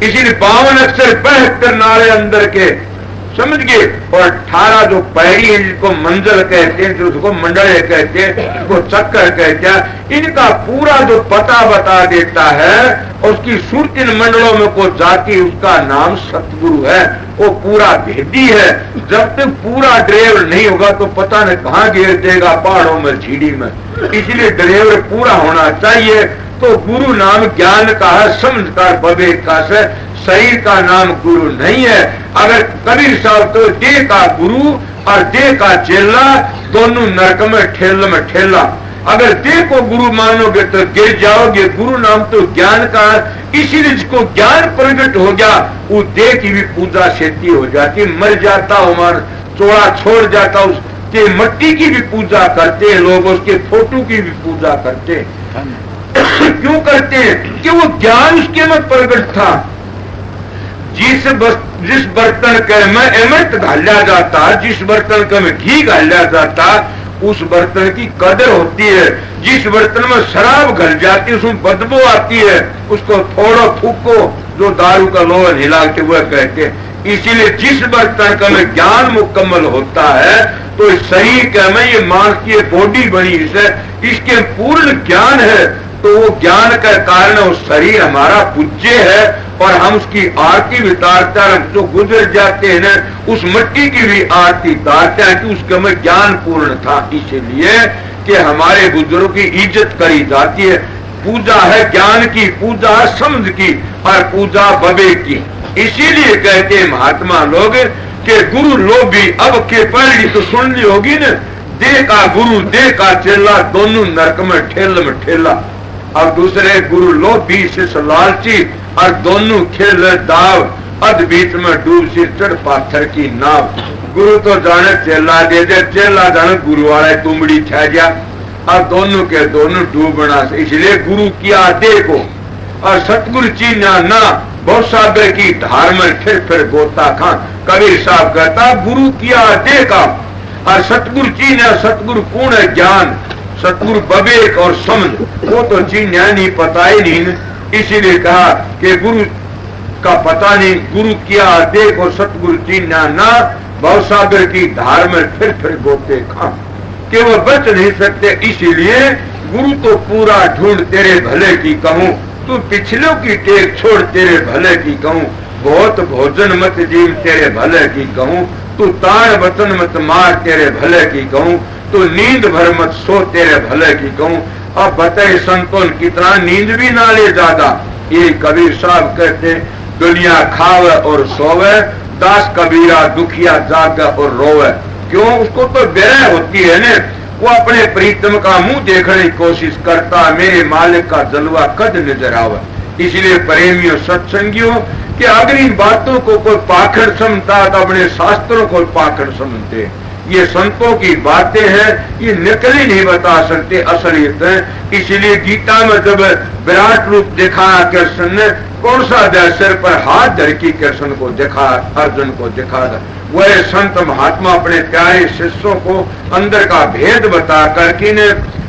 इसीलिए 52 अक्षर 72 नारे अंदर के, समझ गए, और 18 जो पैरी है जिसको मंजल कहते हैं, जो उसको मंडल कहते हैं, उसको चक्कर कहते हैं, इनका पूरा जो पता बता देता है और उसकी सुरत इन मंडलों में को जाती, उसका नाम सतगुरु है, वो पूरा भेदी है। जब तक पूरा ड्राइवर नहीं होगा तो पता नहीं कहाँ गिर देगा, पहाड़ों में झीड़ी में, इसलिए ड्राइवर पूरा होना चाहिए। तो गुरु नाम ज्ञान का है, समझकार विवेक का से, शरीर का नाम गुरु नहीं है। अगर कबीर साहब तो देह का गुरु और देह का चेला दोनों नरक में ठेला, अगर देह को गुरु मानोगे तो गिर जाओगे। गुरु नाम तो ज्ञान का, इसीलिए जिसको ज्ञान प्रकट हो गया वो देह की भी पूजा सेती हो जाती, मर जाता हमारा चोड़ा छोड़ जाता, उसके मट्टी की भी पूजा करते हैं लोग, उसके फोटो की भी पूजा करते हैं। क्यों करते हैं कि वो ज्ञान उसके में प्रकट था। जिस बर्तन के में अमृत घाला जाता, जिस बर्तन के में घी घाला जाता, उस बर्तन की कदर होती है। जिस बर्तन में शराब घल जाती है उसमें बदबू आती है, उसको थोड़ा फूको, जो दारू का लोहा हिलाते हुए कहते हैं। इसीलिए जिस बर्तन का में ज्ञान मुकम्मल होता है तो इस शरीर के में ये मांस की बॉडी बनी इसे, इसके पूर्ण ज्ञान है, तो वो ज्ञान के कारण वो शरीर हमारा पूज्य है और हम उसकी आरती भी उतारते हैं। जो गुजर जाते हैं ना उस मिट्टी की भी आरती उतारते हैं कि उसके में ज्ञान पूर्ण था, इसलिए कि हमारे बुजुर्गों की इज्जत करी जाती है। पूजा है ज्ञान की, पूजा है समझ की, और पूजा विवेक की। इसीलिए कहते हैं महात्मा लोग कि गुरु लोभी, अब के पहली तो सुन ली होगी न, देह का गुरु देह का चेला दोनों नरक में ठेला। अब दूसरे गुरु लोभी शिष्य लालची, और दोनों खेल दाव, अध बीच में डूब सिर चढ़ पाथर की नाव। गुरु तो जाने चेला दे दे, चेला जाने गुरु वाले तुमड़ी छा जा, और दोनों के दोनों डूबना से। इसलिए गुरु किया देह को और सतगुरु चीना ना, बहुत सागर की धार में फिर गोता खां। कबीर साहब कहता गुरु किया देह का और सतगुरु चीना, सतगुरु पूर्ण ज्ञान, सतगुरु विवेक और समझ, वो तो चीन्या नहीं, पता ही नहीं। इसीलिए कहा कि गुरु का पता नहीं, गुरु किया देख और सतगुरु चीन्या ना, भवसागर की धार में फिर गोते खां, कि वो बच नहीं सकते। इसीलिए गुरु तो पूरा ढूंढ तेरे भले की कहूँ, तू पिछलों की टेक छोड़ तेरे भले की कहूँ, बहुत भोजन मत जीव तेरे भले की कहूँ, तू ताड़ वतन मत मार तेरे भले की कहूँ, तो नींद भर मत सो तेरे भले की कहूँ। अब बताए संतों कितना नींद भी ना ले ज्यादा। ये कबीर साहब कहते दुनिया खावे और सोवे, दास कबीरा दुखिया जागे और रोवे। क्यों? उसको तो बेरह होती है न, वो अपने प्रीतम का मुंह देखने की कोशिश करता, मेरे मालिक का जलवा कद नजर आवे। इसलिए प्रेमियों सत्संगियों कि अगर इन बातों को कोई पाखड़ समझता तो अपने शास्त्रों को पाखड़ समझते। ये संतों की बातें हैं, ये नकली नहीं बता सकते असलियत है। इसलिए गीता में जब विराट रूप दिखाया कृष्ण ने, कौन सा सिर पर हाथ धर की कृष्ण को दिखा, अर्जुन को दिखा, वह संत महात्मा अपने प्यारे शिष्यों को अंदर का भेद बता करके ने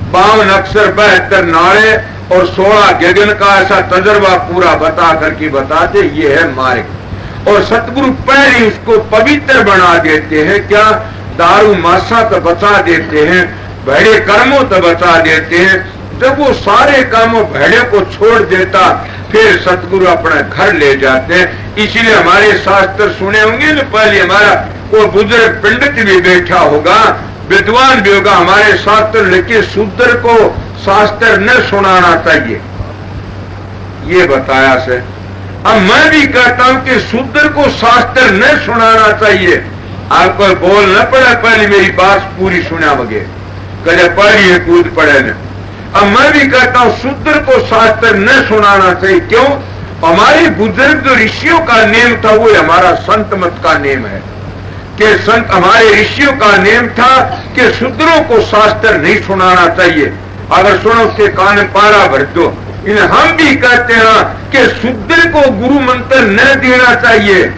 52 अक्षर 72 नारे और 16 गगन का ऐसा तजर्बा पूरा बता करके बताते ये है मार्ग। और सतगुरु पहले उसको पवित्र बना देते हैं, क्या दारू मासा तो बचा देते हैं, भेड़े कर्मों तो बचा देते हैं। जब वो सारे कामों भेड़े को छोड़ देता फिर सतगुरु अपना घर ले जाते हैं। इसलिए हमारे शास्त्र सुने होंगे ना, पहले हमारा कोई बुजुर्ग पंडित भी बैठा होगा, विद्वान भी होगा, हमारे शास्त्र लिखे शूद्र को शास्त्र न सुनाना चाहिए, ये बताया से। अब मैं भी कहता हूं कि शूद्र को शास्त्र न सुनाना चाहिए। आपको बोल न पड़े, पहले मेरी बात पूरी सुना बगे कहे पढ़ी है कूद पड़े न। अब मैं भी कहता हूं शूद्र को शास्त्र न सुनाना चाहिए। क्यों? हमारे बुजुर्ग जो ऋषियों का नेम था वो हमारा संत मत का नेम है कि संत हमारे ऋषियों का नेम था कि शूद्रों को शास्त्र नहीं सुनाना चाहिए। अगर सुनो उसके कान पारा भर दो। हम भी कहते हैं कि शूद्र को गुरु मंत्र न देना चाहिए।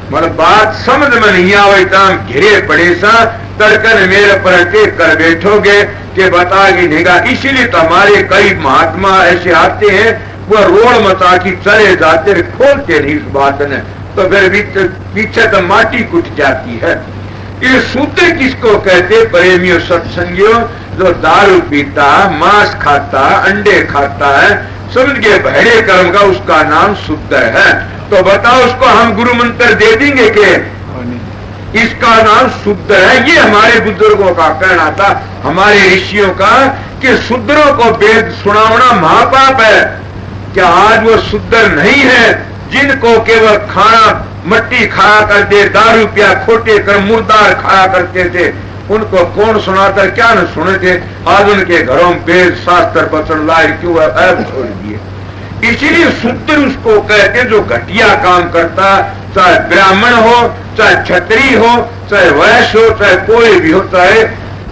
मतलब बात समझ में नहीं आवे तो हम घिरे पड़े सा तड़कन मेरे पर टेक कर बैठोगे कि बताएगी निगाह। इसीलिए तो हमारे कई महात्मा ऐसे आते हैं वो रोड मचा की चले जाते खोलते नहीं इस बात ने, तो फिर पीछे तो माटी कुट जाती है। ये शूद्र किसको कहते? प्रेमियों सत्संगियों, जो दारू पीता, मांस खाता, अंडे खाता है, समझ के भेड़े कर्म का उसका नाम शूद्र है। तो बताओ उसको हम गुरु मंत्र दे देंगे कि इसका नाम शूद्र है? ये हमारे बुजुर्गों का कहना था, हमारे ऋषियों का, कि शूद्रों को वेद सुनावना महापाप है। क्या आज वो शूद्र नहीं है जिनको केवल खाना मट्टी खाया करते, दारू पिया खोटे कर मुर्दार खाया करते थे, उनको कौन सुनाता? क्या न सुने थे? आज उनके घरों में वेद शास्त्र वचन लाए क्यों ऐप छोड़ दिए। इसीलिए शूद्र उसको कहते जो घटिया काम करता, चाहे ब्राह्मण हो, चाहे क्षत्रिय हो, चाहे वैश्य हो, चाहे कोई भी हो, चाहे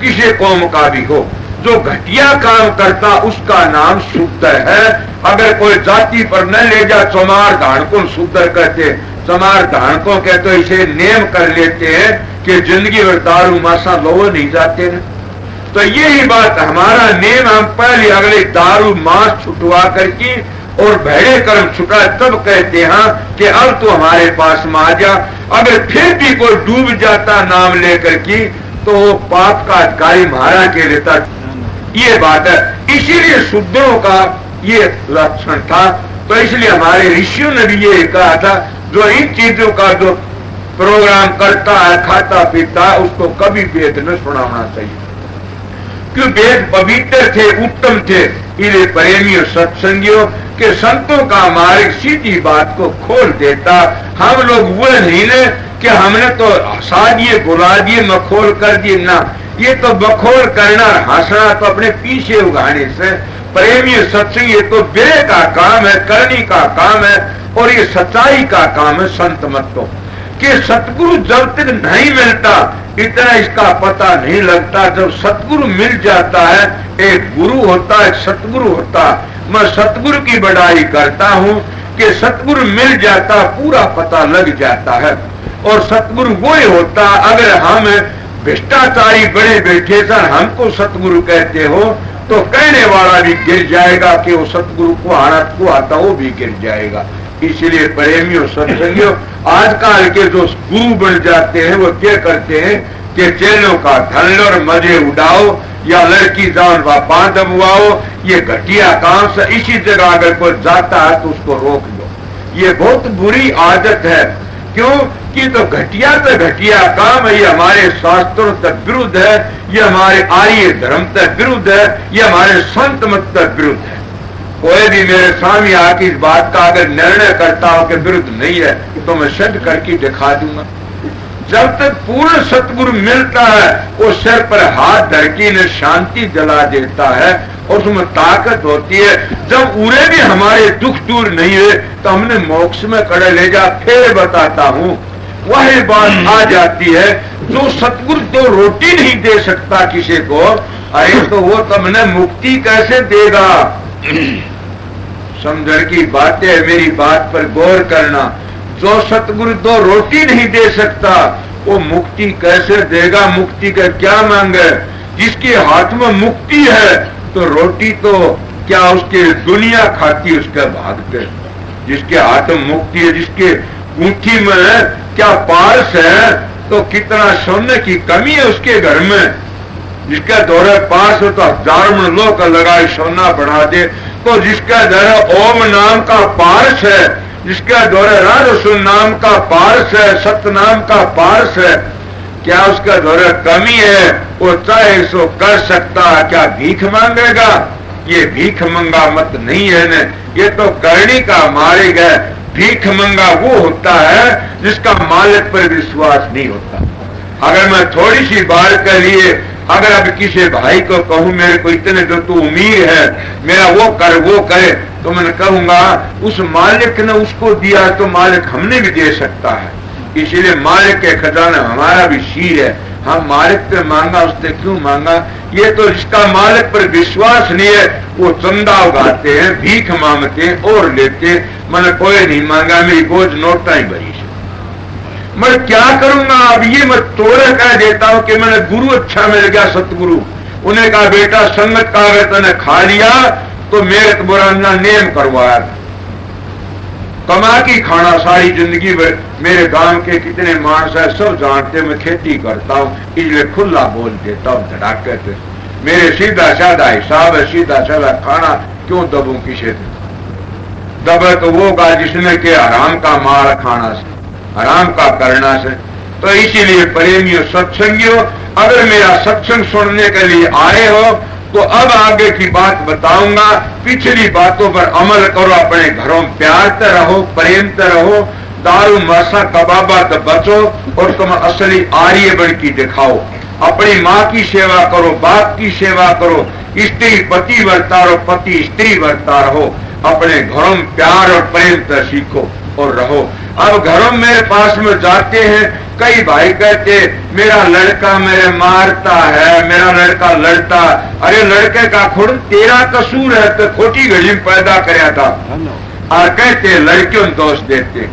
किसी कौम का भी हो, जो घटिया काम करता उसका नाम शूद्र है। अगर कोई जाति पर न ले जा, चमार धान को शूद्र कहते। चमार धान को कहते तो इसे नेम कर लेते हैं कि जिंदगी भर दारू मासा लो नहीं जाते न। तो यही बात हमारा नेम, हम पहले अगले दारू मांस छुटवा करके और भेड़े कर्म छुटा तब कहते हैं कि अब तो हमारे पास में आ जा। अगर फिर भी कोई डूब जाता नाम लेकर की तो पाप का अधिकारी मारा के लेता, ये बात है। इसीलिए शूद्रों का ये लक्षण था। तो इसलिए हमारे ऋषियों ने भी ये कहा था जो इन चीजों का जो प्रोग्राम करता है, खाता पीता है, उसको कभी वेद न सुनाना चाहिए, क्यों वेद पवित्र थे, उत्तम थे। इन्हें प्रेमियों सत्संगियों के संतों का मार्ग सीधी बात को खोल देता। हम लोग वो नहीं ने कि हमने तो हंसा दिए, बुला दिए, मखोल कर दिए ना। ये तो बखोल करना, हंसना तो अपने पीछे उगाने से। प्रेमियों सत्संग ये तो बेरे का काम है, करनी का काम है, और ये सच्चाई का काम है संत मतों कि सतगुरु जब तक नहीं मिलता इतना इसका पता नहीं लगता। जब सतगुरु मिल जाता है, एक गुरु होता है, एक सतगुरु होता। मैं सतगुरु की बड़ाई करता हूँ कि सतगुरु मिल जाता, पूरा पता लग जाता है। और सतगुरु वो ही होता, अगर हम भ्रष्टाचारी बड़े बैठे सर हमको सतगुरु कहते हो तो कहने वाला भी गिर जाएगा कि वो सतगुरु को हालत को आता, वो भी गिर जाएगा। इसलिए प्रेमियों सत्संगियों, आजकल के जो गुरु बन जाते हैं वो क्या करते हैं कि चेलों का धन और मजे उड़ाओ या लड़की जान वापा दबवाओ, ये घटिया काम से। इसी जगह अगर कोई जाता है तो उसको रोक लो, ये बहुत बुरी आदत है। क्यों कि तो घटिया काम है, ये हमारे शास्त्रों तक विरुद्ध है, ये हमारे आर्य धर्म तक विरुद्ध है, ये हमारे संत मत तक विरुद्ध है। कोई भी मेरे सामने आके इस बात का अगर निर्णय करता हो कि विरुद्ध नहीं है तो मैं सिद्ध करके दिखा दूंगा। जब तक पूर्ण सतगुरु मिलता है वो सिर पर हाथ धर के न शांति जला देता है और उसमें ताकत होती है। जब उरे भी हमारे दुख दूर नहीं हुए तो हमने मोक्ष में कड़े ले जा। फिर बताता हूँ वही बात आ जाती है, जो सतगुरु तो रोटी नहीं दे सकता किसी को, अरे तो वो तुमने मुक्ति कैसे देगा? समझने की बातें है, मेरी बात पर गौर करना। जो सतगुरु तो रोटी नहीं दे सकता वो मुक्ति कैसे देगा? मुक्ति का क्या मांगे? जिसके हाथ में मुक्ति है तो रोटी तो क्या उसके दुनिया खाती उसके भागते। जिसके हाथ में मुक्ति है, जिसके मुट्ठी में क्या पारस है, तो कितना सोने की कमी है उसके घर में। जिसका दौरे पास हो तो हजारों में लोग लगाए सोना बढ़ा दे, तो जिसका दौरे ओम नाम का पारस है, जिसका दौरे राजसुन नाम का पारस है, सत्य नाम का पारस है, क्या उसका दौरे कमी है? वो चाहे सो कर सकता है, क्या भीख मांगेगा? ये भीख मंगा मत नहीं है न, ये तो करनी का मारे गए। भीख मंगा वो होता है जिसका मालिक पर विश्वास नहीं होता। अगर मैं थोड़ी सी बार के लिए अगर अब किसी भाई को कहूं मेरे को इतने जो तू उम्मीद है, मेरा वो कर वो करे, तो मैं कहूंगा उस मालिक ने उसको दिया तो मालिक हमने भी दे सकता है। इसीलिए मालिक के खजाना हमारा भी शीर है। हम मालिक पे मांगा, उससे क्यों मांगा? ये तो जिसका मालिक पर विश्वास नहीं है वो चंदा उगाते हैं, भीख मांगते हैं और लेते हैं। मैंने कोई नहीं मांगा, मेरी गोज नोटा ही भरी से। मैं क्या करूंगा? अब ये मैं तोड़े कह देता हूं कि मैंने गुरु अच्छा मिल गया, सतगुरु। उन्हें कहा बेटा संगत का अगर तूने खा लिया तो मेरे तो बुरा नेम करवाया था। कमा की खाना सारी जिंदगी में। मेरे गांव के कितने मानस है सब जानते, मैं खेती करता हूँ इसलिए खुला बोल देता हूँ धड़ाके से। मेरे सीधा साधा हिसाब है, सीधा साधा खाना क्यों दबू किसे से? दबे तो वो गा जिसने के आराम का मार खाना से, आराम का करना से। तो इसीलिए प्रेमियों सत्संगियों, अगर मेरा सत्संग सुनने के लिए आए हो तो अब आगे की बात बताऊंगा। पिछली बातों पर अमल करो, अपने घरों में प्यार से रहो, प्रेम से रहो, दारू मासा कबाबा से बचो और तुम असली आर्य बन की दिखाओ। अपनी माँ की सेवा करो, बाप की सेवा करो, स्त्री पति वर्ता रहो, पति स्त्री वर्ता रहो। अपने घरों में प्यार और प्रेम से सीखो और रहो। अब घरों में मेरे पास में जाते हैं कई भाई कहते मेरा लड़का मेरे मारता है, मेरा लड़का लड़ता। अरे लड़के का खुद तेरा कसूर है तो खोटी घड़ी में पैदा कराया था। और कहते लड़कियों ने दोष देते।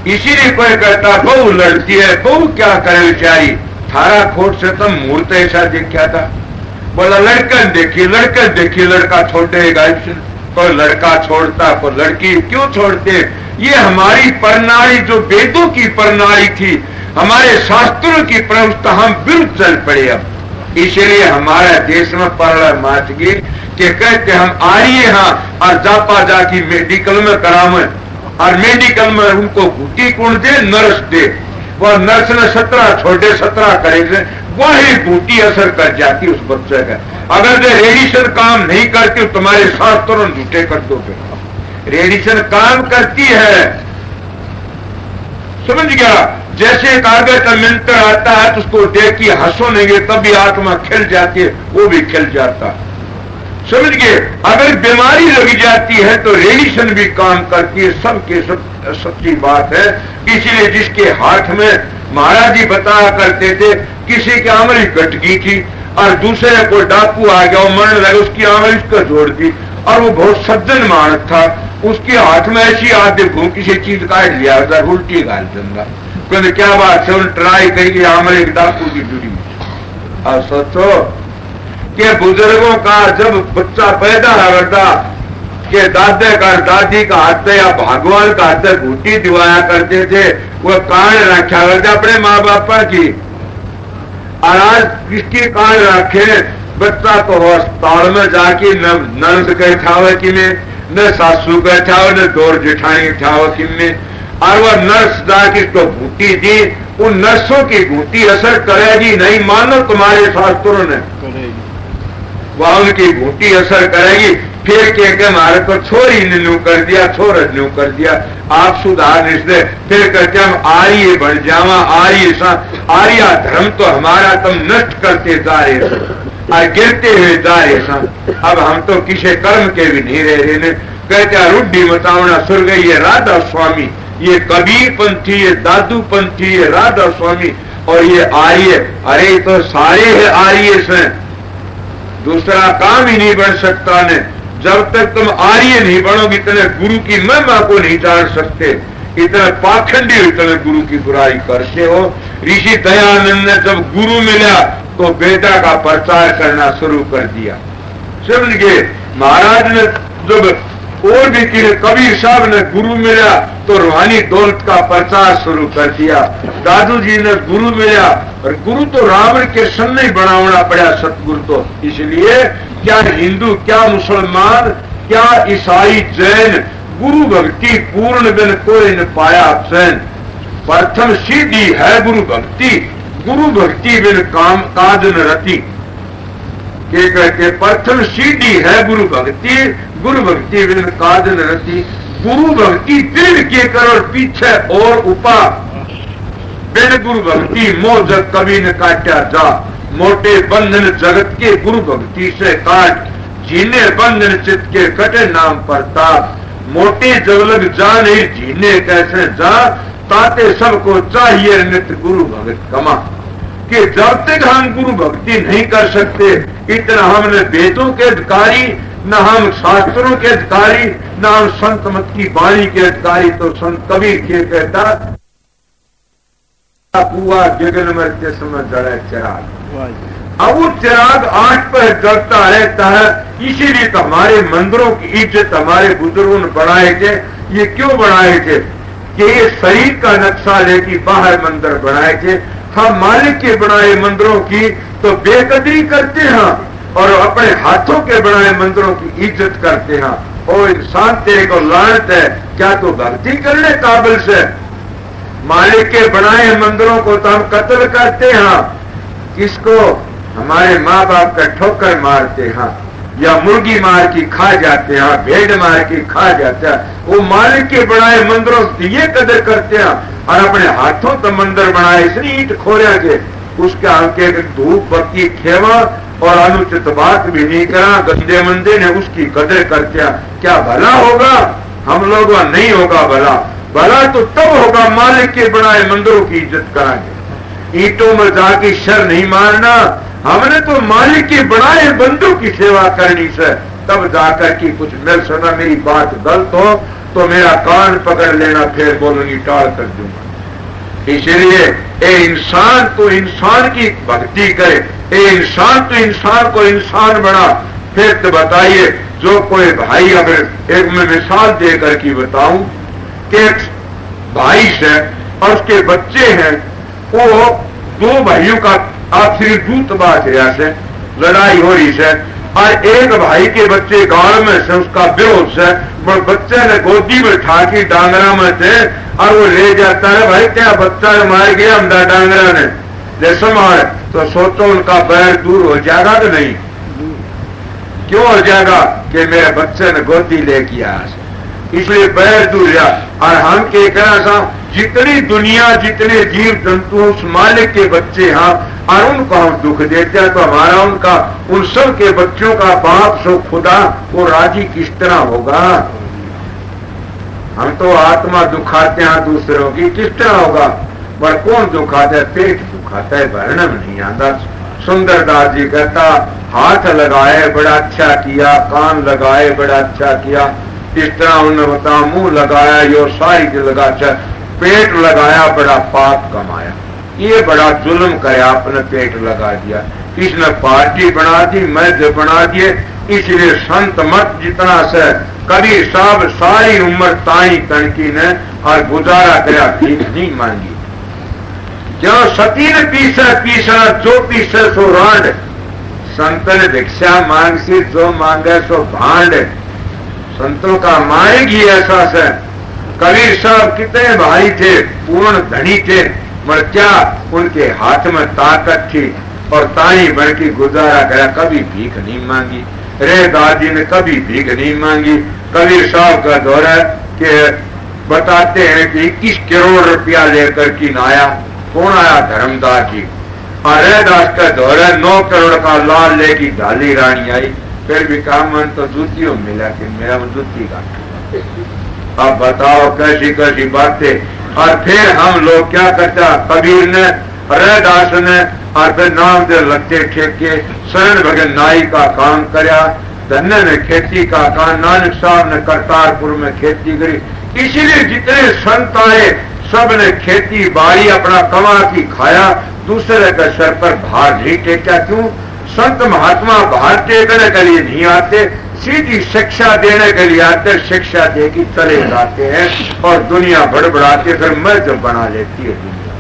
इसीलिए कोई कहता बहू लड़ती है, बहू क्या करे बेचारी, थारा खोट से तुम मूर्त ऐसा देखा था। बोला लड़का देखिए, लड़का देखिए, लड़का छोड़ देगा। कोई लड़का छोड़ता, कोई लड़की क्यों छोड़ते? ये हमारी प्रणाली जो वेदों की प्रणाली थी, हमारे शास्त्रों की प्रवृत्ति, हम विरुद्ध चल पड़े। अब इसलिए हमारे देश में पढ़ माच गई कि कहते हम आर्य हाँ और जापा जाकी मेडिकल में करावे और मेडिकल में उनको घुटी कौन दे? नर्स दे। वह नर्स ने 17 छोटे 17 करेंगे, वही बूटी असर कर जाती उस बच्चे का। अगर जो रेडिएशन काम नहीं करती तुम्हारे शास्त्रों झूठे कर दो। रेडिएशन काम करती है, समझ गया? जैसे कागज का मंत्र आता है तो उसको देख के हंसो नहीं तभी आत्मा खिल जाती है, वो भी खिल जाता। समझ गए? अगर बीमारी लग जाती है तो रेडिएशन भी काम करती है। सबके सब सच्ची बात है। इसीलिए जिसके हाथ में महाराज जी बताया करते थे, किसी की आंगली कट गई थी और दूसरे को डाकू आ गया, वो मरने लगा, उसकी आंगली उसको जोड़ दी और वो बहुत सज्जन मानस था। उसके हाथ में ऐसी आदि भूख किसी चीज काट लिया, उल्टी गाल दूंगा। कहते क्या बात है? ट्राई करी आंगली डाकू की जुड़ी। और सोचो कि बुजुर्गों का जब बच्चा पैदा होता कि दादे का दादी का हाथ या भगवान का हाथ घूटी दिवाया करते थे, वो कान रखा करते अपने माँ बापा की। और आज किसकी कान रखे? बच्चा तो अस्पताल में जाके न नंद के ठावे कि में, न सासू के ठावे, न दौर जेठानी ठावे कि में। और वह नर्स जाके इसको घूटी दी। उन नर्सों की घूटी असर करेगी नहीं, मानो तुम्हारे शास्त्रों ने, वह उनकी घूटी असर करेगी। फिर के हमारे को छोरी ने न्यू कर दिया, छोर न्यू कर दिया, आप सुधार निश्चय। फिर कहते हम आर्य बन जावा, आर्य धर्म तो हमारा तुम नष्ट करते जा रहे और गिरते हुए जा रहे। अब हम तो किसी कर्म के भी नहीं रह रहे। कहते रुड्डी मतावना सुर गई ये राधा स्वामी, ये कबीर पंथी, ये दादू पंथी, ये राधा स्वामी और ये आर्य। अरे तो सारे है आर्य से, दूसरा काम ही नहीं बन सकता ने। जब तक तुम आर्य नहीं बनोगे इतने गुरु की महिमा को नहीं जान सकते। इतने पाखंडी इतने गुरु की बुराई करते हो। ऋषि दयानंद ने जब गुरु मिला तो वेदा का प्रचार करना शुरू कर दिया। समझ गए? महाराज ने जब और भी किए, कबीर साहब ने गुरु मिला तो रूहानी दौलत का प्रचार शुरू कर दिया। दादू जी ने गुरु मिला, और गुरु तो रावण के सन ही बनाना पड़ा सतगुरु तो। इसलिए क्या हिंदू, क्या मुसलमान, क्या ईसाई, जैन, गुरु भक्ति पूर्ण बिन कोई न पाया चैन। प्रथम सीधी है गुरु भक्ति, गुरु भक्ति बिन काम काज न रति। के कहते प्रथम सीधी है गुरु भक्ति, गुरु भक्ति बिन काज न रति। गुरु भक्ति दृढ़ के करो पीछे और उपा, बिन गुरु भक्ति मोह जग कभी न काटा जा। मोटे बंधन जगत के गुरु भक्ति से काट, जीने बंधन चित्त के कटे नाम प्रताप। मोटे जगलग जा नहीं जीने कैसे जा, ताते सबको चाहिए नित्य गुरु भगत कमा। कि जब तक हम गुरु भक्ति नहीं कर सकते, इतना हमने वेदों के अधिकारी, न हम शास्त्रों के अधिकारी, न हम संत मत की वाणी के अधिकारी। तो संत कबीर के कहता, कुआ जगन मरते समय जड़ा चिराग। अब वो चिराग 8 पर जलता रहता है। इसीलिए तो हमारे मंदिरों की इज्जत हमारे बुजुर्गों ने बढ़ाए थे। ये क्यों बढ़ाए थे? कि ये शरीर का नक्शा लेके बाहर मंदिर बनाए थे। हम मालिक के बनाए मंदिरों की तो बेकदरी करते हैं, और अपने हाथों के बनाए मंदिरों की इज्जत करते हैं। और इंसान तेरे को लानत है, क्या तू भक्ति करने काबिल से? मालिक के बनाए मंदिरों को तो हम कत्ल करते हैं। किसको? हमारे माँ बाप का ठोकर मारते हैं, या मुर्गी मार की खा जाते हैं, भेड़ मार की खा जाते हैं। वो मालिक के बनाए मंदिरों की ये कदर करते हैं, और अपने हाथों तो मंदिर बनाए इसलिए ईट खोरिया के उसके आगे धूप बत्ती खेवा और अनुचित बात भी नहीं करा, गंदे मंदे ने उसकी कदर करते हैं। क्या भला होगा? हम लोग नहीं होगा भला। भला तो तब होगा मालिक के बनाए मंदिरों की इज्जत कराएंगे। ईटों में जाके शर नहीं मारना, हमने तो मालिक के बनाए बंदों की सेवा करनी से, तब जाकर की कुछ मिल सका। मेरी बात गलत हो तो मेरा कान पकड़ लेना, फिर बोलूंगी टाल कर दूंगा। इसलिए ए इंसान तो इंसान की भक्ति करे, ए इंसान तो इंसान को इंसान बना। फिर तो बताइए, जो कोई भाई, अगर एक मैं मिसाल देकर की बताऊं कि एक भाई से और उसके बच्चे हैं, वो 2 भाइयों का आखिरी दूत बात है से लड़ाई हो रही है, और एक भाई के बच्चे गांव में से उसका विरोध से, बच्चे ने गोदी में उठा के डांगरा में थे, और वो ले जाता है, भाई क्या बच्चा मार गया हम डांगरा ने ले संभाल। तो सोचो उनका बैर दूर हो जाएगा कि नहीं? क्यों हो जाएगा? कि मेरे बच्चे ने गोदी ले किया, इसलिए बैर दूर जा। और हम के कहना, जितनी दुनिया, जितने जीव जंतु उस मालिक के बच्चे हैं, और उनको हम दुख देते हैं, तो हमारा उनका उन सब के बच्चों का बाप सो खुदा वो राजी किस तरह होगा? हम तो आत्मा दुखाते हैं दूसरों की, किस तरह होगा? पर कौन दुखाता है? पेट दुखाता है, भरना में नहीं आता। सुंदरदास जी कहता, हाथ लगाए बड़ा अच्छा किया, कान लगाए बड़ा अच्छा किया, इस तरह उन्होंने बताया, मुंह लगाया यो साइड लगा, पेट लगाया बड़ा पाप कमाया। ये बड़ा जुल्म करे, आपने पेट लगा दिया, इसने पार्टी बना दी, मस्जिद बना दिए। इसलिए संत मत जितना से कबीर साहब सारी उम्र ताई तनकी ने और गुजारा करा, भीख नहीं मांगी। जो सती ने पीसा जो पीसे सो रांड, संत ने भिक्षा मांग सी जो मांगे सो भांड। संतों का माएगी ऐसा से। कबीर साहब कितने भाई थे, पूर्ण धनी थे, मगर क्या उनके हाथ में ताकत थी, और ताई बन की गुजारा करा, कभी भीख नहीं मांगी। रे दादी ने कभी भीख नहीं मांगी। कबीर साहब का दौर है कि बताते हैं कि 21 करोड़ रुपया लेकर की आया। कौन आया? धर्मदास जी। और रैदास का दौर है, 9 करोड़ का लाल लेकी ढाली रानी आई। फिर भी काम मन तो जूतियों मिला कि मेरा जूती का। अब बताओ कैसी कैसी बातें। और फिर हम लोग क्या करता, कबीर ने, रैदास ने, और फिर नाम दे लगते ठेके, शरण भगत नाई का काम करया, धन्य ने खेती का काम, नानक साहब ने करतारपुर में खेती करी। इसीलिए जितने संत आए सबने खेती बाड़ी अपना कमा की खाया, दूसरे के सर पर भार नहीं टेका। क्यों? संत महात्मा भार टेकने के लिए नहीं आते, सीधी शिक्षा देने के लिए आते, शिक्षा दे की चले जाते हैं और दुनिया बड़बड़ाती फिर मर्द बना लेती है दुनिया।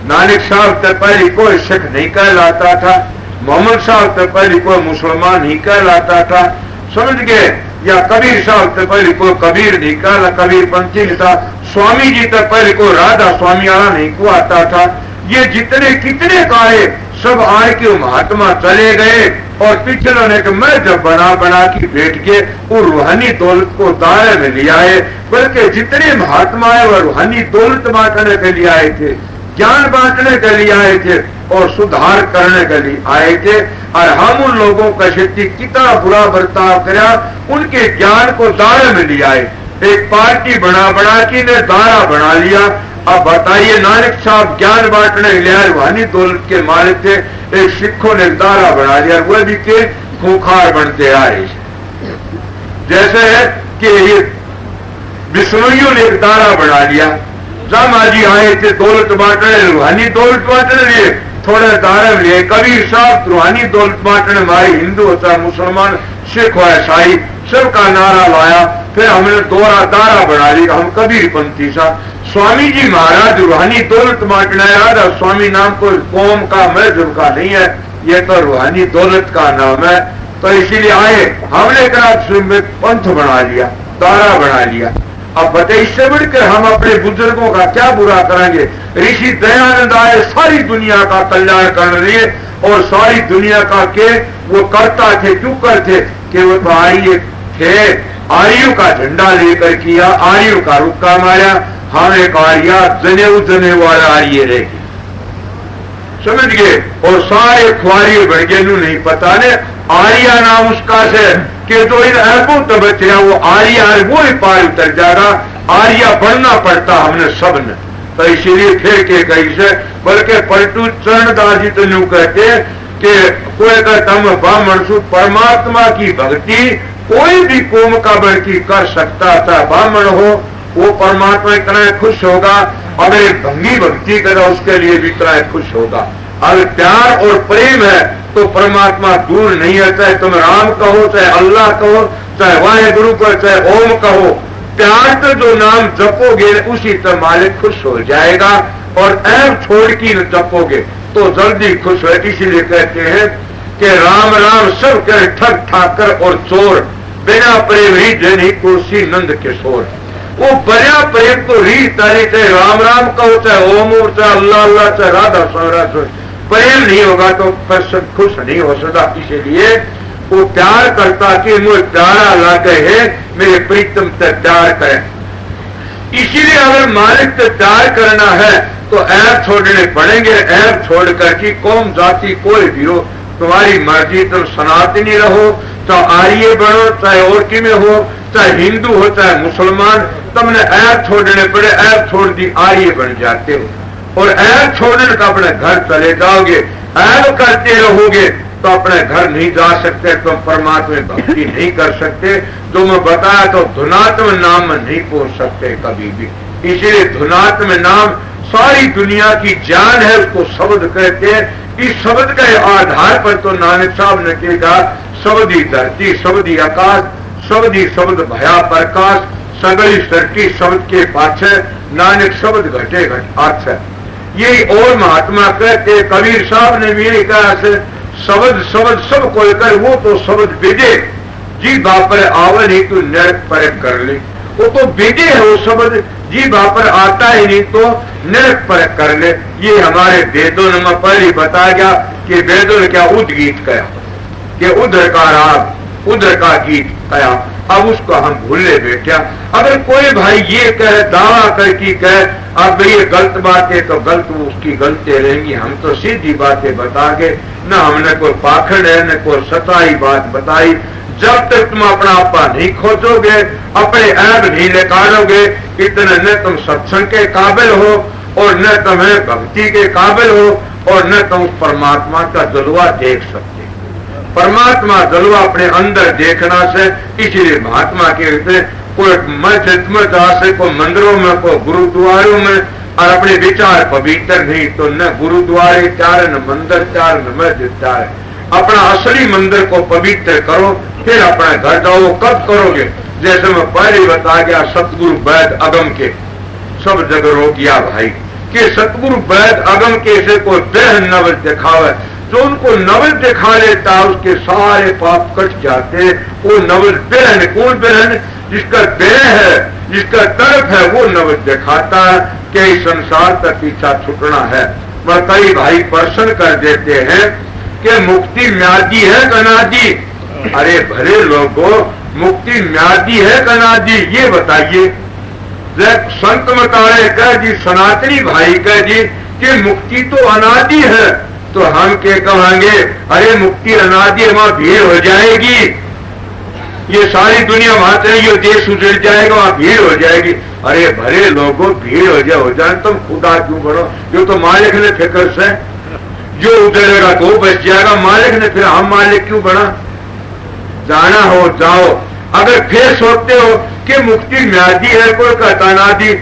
नानक साहब तो पहले कोई सिख नहीं कहलाता था, मोहम्मद साहब तो पहले कोई मुसलमान नहीं कहलाता था, समझ गए? या कबीर साहब तो पहले कोई कबीर नहीं कहला, कबीर पंथी नहीं था, स्वामी जी तो पहले कोई राधा स्वामी वाला नहीं को आता था। ये जितने कितने काहे सब आए के महात्मा चले गए और पिछलों ने मैं जब बना बना के बैठ के वो रूहानी दौलत को दायरे में ले आए, बल्कि जितने महात्मा है वह रूहानी दौलत बांटने के लिए आए थे, ज्ञान बांटने के लिए आए थे और सुधार करने के लिए आए थे। और हम उन लोगों का शक्ति कितना बुरा बर्ताव करा, उनके ज्ञान को दायरे में ले आए, एक पार्टी बना बना के ने दायरा बना लिया। अब बताइए, नानक साहब ज्ञान बांटने के लिए रूहानी दौलत के मालिक थे, एक सिखों ने दायरा बना लिया, वह भी के खूंखार बनते आए। जैसे है कि ये बिश्नोइयों ने एक दायरा बना लिया, जामा जी आए थे दौलत बांटने, रूहानी दौलत बांटने लिए थोड़े दायरे लिए। कबीर साहब रूहानी दौलत बांटने, हमारे हिंदू होता मुसलमान सिख हो ईसाई सबका नारा लाया, फिर हमने दोहरा दायरा बना लिया, हम कबीर पंथी सा। स्वामी जी महाराज रूहानी दौलत बांटना याद है, स्वामी नाम कोई कौम का मजहब का नहीं है, ये तो रूहानी दौलत का नाम है। तो इसीलिए आए, हमने एक पंथ बना लिया, दायरा बना लिया। अब बताइए, इससे बढ़कर हम अपने बुजुर्गों का क्या बुरा करेंगे? ऋषि दयानंद आए, सारी दुनिया का कल्याण कर लिए और सारी दुनिया का के वो करता थे, क्यों करते कि वो तो आर्य थे, आर्यों का झंडा लेकर किया, आर्यों का रुक्का मारा। हम एक आर्या जने वाला आर्य रहे, समझ गए? और सारे ख्वारी बढ़ गए, नहीं पता ने आर्या नाम उसका से कि जो इन अरबों तो बचे वो आर्या है, वो ही पार उतर जाएगा। आर्या बनना पड़ता हमने सबने, तो इसीलिए फिर के कहीं से, बल्कि पलटू चरणदास जी तो यूं कहते कि कोई कहता हम ब्राह्मण सु परमात्मा की भक्ति कोई भी कौम का बल्कि कर सकता था, ब्राह्मण हो वो परमात्मा इतना खुश होगा, अगर एक भंगी भक्ति करे उसके लिए भी इतना खुश होगा। अगर प्यार और प्रेम है तो परमात्मा दूर नहीं है, चाहे तुम राम कहो, चाहे अल्लाह कहो, चाहे वाहेगुरु कहो, चाहे ओम कहो, प्यार तो जो नाम जपोगे उसी तो मालिक खुश हो जाएगा। और ऐब छोड़ की न जपोगे तो जल्दी खुश हो। इसीलिए कहते हैं कि राम राम सब करे ठग ठाकर और चोर, बिना प्रेम ही जनी कुर्सी नंद किशोर। वो बड़ा प्रेम तो री तारी, चाहे राम राम कहो, चाहे ओम ओम, चाहे अल्लाह अल्लाह, चाहे राधा स्वामी, प्रेम नहीं होगा तो सब खुश नहीं हो सकता। इसीलिए वो प्यार करता कि मुझे प्यारा लागे है, मेरे प्रीतम से प्यार करें। इसीलिए अगर मालिक से प्यार करना है तो ऐब छोड़ने पड़ेंगे। ऐब छोड़कर की कौम जाति कोई भी हो, तुम्हारी मर्जी, तुम सनातनी रहो, चाहे आर्य बनो, चाहे और की में हो, चाहे हिंदू हो, चाहे मुसलमान, तुमने ऐब छोड़ने पड़े। ऐब छोड़ दी आर्य बन जाते हो, और ऐब छोड़ने का अपने घर चले जाओगे। ऐब करते रहोगे तो अपने घर नहीं जा सकते, तुम परमात्मा में भक्ति नहीं कर सकते। जो मैं बताया तो धुनात्म नाम में नहीं पहुंच सकते कभी भी। इसीलिए धुनात्म नाम सारी दुनिया की जान है, उसको शब्द कहते हैं। इस शब्द के आधार पर तो नानक साहब ने कहा, शब्दी धरती, शब्दी आकाश, शब्दी शब्द भया प्रकाश, सगली सृष्टि शब्द के पाछे, नानक शब्द घटे घट अर्थ है। यही और महात्मा कहते, कबीर साहब ने भी यही कहा से शब्द शब्द सब कोई कर, वो तो शब्द विदे जी बापर आवे नहीं तो नरक पर कर ले। वो तो विदे है वो शब्द, जी बापर आता ही नहीं तो नरक पर कर ले। ये हमारे वेदों ने पहले बताया गया कि वेदों ने क्या उद्गीत कहा कि उधर का राग, उधर का गीत कहा। अब उसको हम भूले बैठा। अगर कोई भाई ये कहे, दावा करके कहे अब ये गलत बात है तो गलत उसकी गलती रहेंगी। हम तो सीधी बातें बता के, न हमने कोई पाखंड है न कोई सताई बात बताई। जब तक तुम अपना आपा नहीं खोजोगे, अपने ऐब नहीं निकालोगे, इतने न तुम सत्संग के काबिल हो और न तुम्हें भक्ति के काबिल हो और न तुम परमात्मा का जलवा देख सकते। परमात्मा जलवा अपने अंदर देखना से, इसलिए महात्मा के कोई मस्जिद में जा से, कोई मंदिरों में, कोई गुरुद्वारों में, और अपने विचार पवित्र नहीं तो न गुरुद्वारे चार, न मंदिर चार, न मस्जिद चार। अपना असली मंदिर को पवित्र करो, फिर अपना घर जाओ। कब करोगे? जैसे मैं पहले बता गया, सतगुरु वैद अगम के सब जगह रो गया भाई कि सतगुरु वैद अगम के से कोई देह नवल दिखावे, जो उनको नवल दिखा लेता उसके सारे पाप कट जाते। वो नवल बहन, कौन बहन? जिसका देह है, जिसका तरफ है, वो नवल दिखाता कि इस संसार का पीछा छुटना है। पर कई भाई प्रश्न कर देते हैं कि मुक्ति म्यादी है कनादी। अरे भले लोगों, मुक्ति म्यादी है कनादी, ये बताइए। संत मतारे कह जी, सनातनी भाई कह जी कि मुक्ति तो अनादि है, तो हम क्या कहेंगे? अरे मुक्ति अनादि है, वहां भीड़ हो जाएगी, ये सारी दुनिया वहां चलेगी, ये देश उजड़ जाएगा, वहां भीड़ हो जाएगी। अरे भले लोगों, भीड़ हो जाए तुम खुदा क्यों बनो? जो तो मालिक ने फिक्र से, जो उजड़ेगा तो बच जाएगा मालिक ने, फिर हम मालिक क्यों बना? जाना हो जाओ। अगर फिर सोचते हो कि मुक्ति म्यादी है, कोई कहता नादी,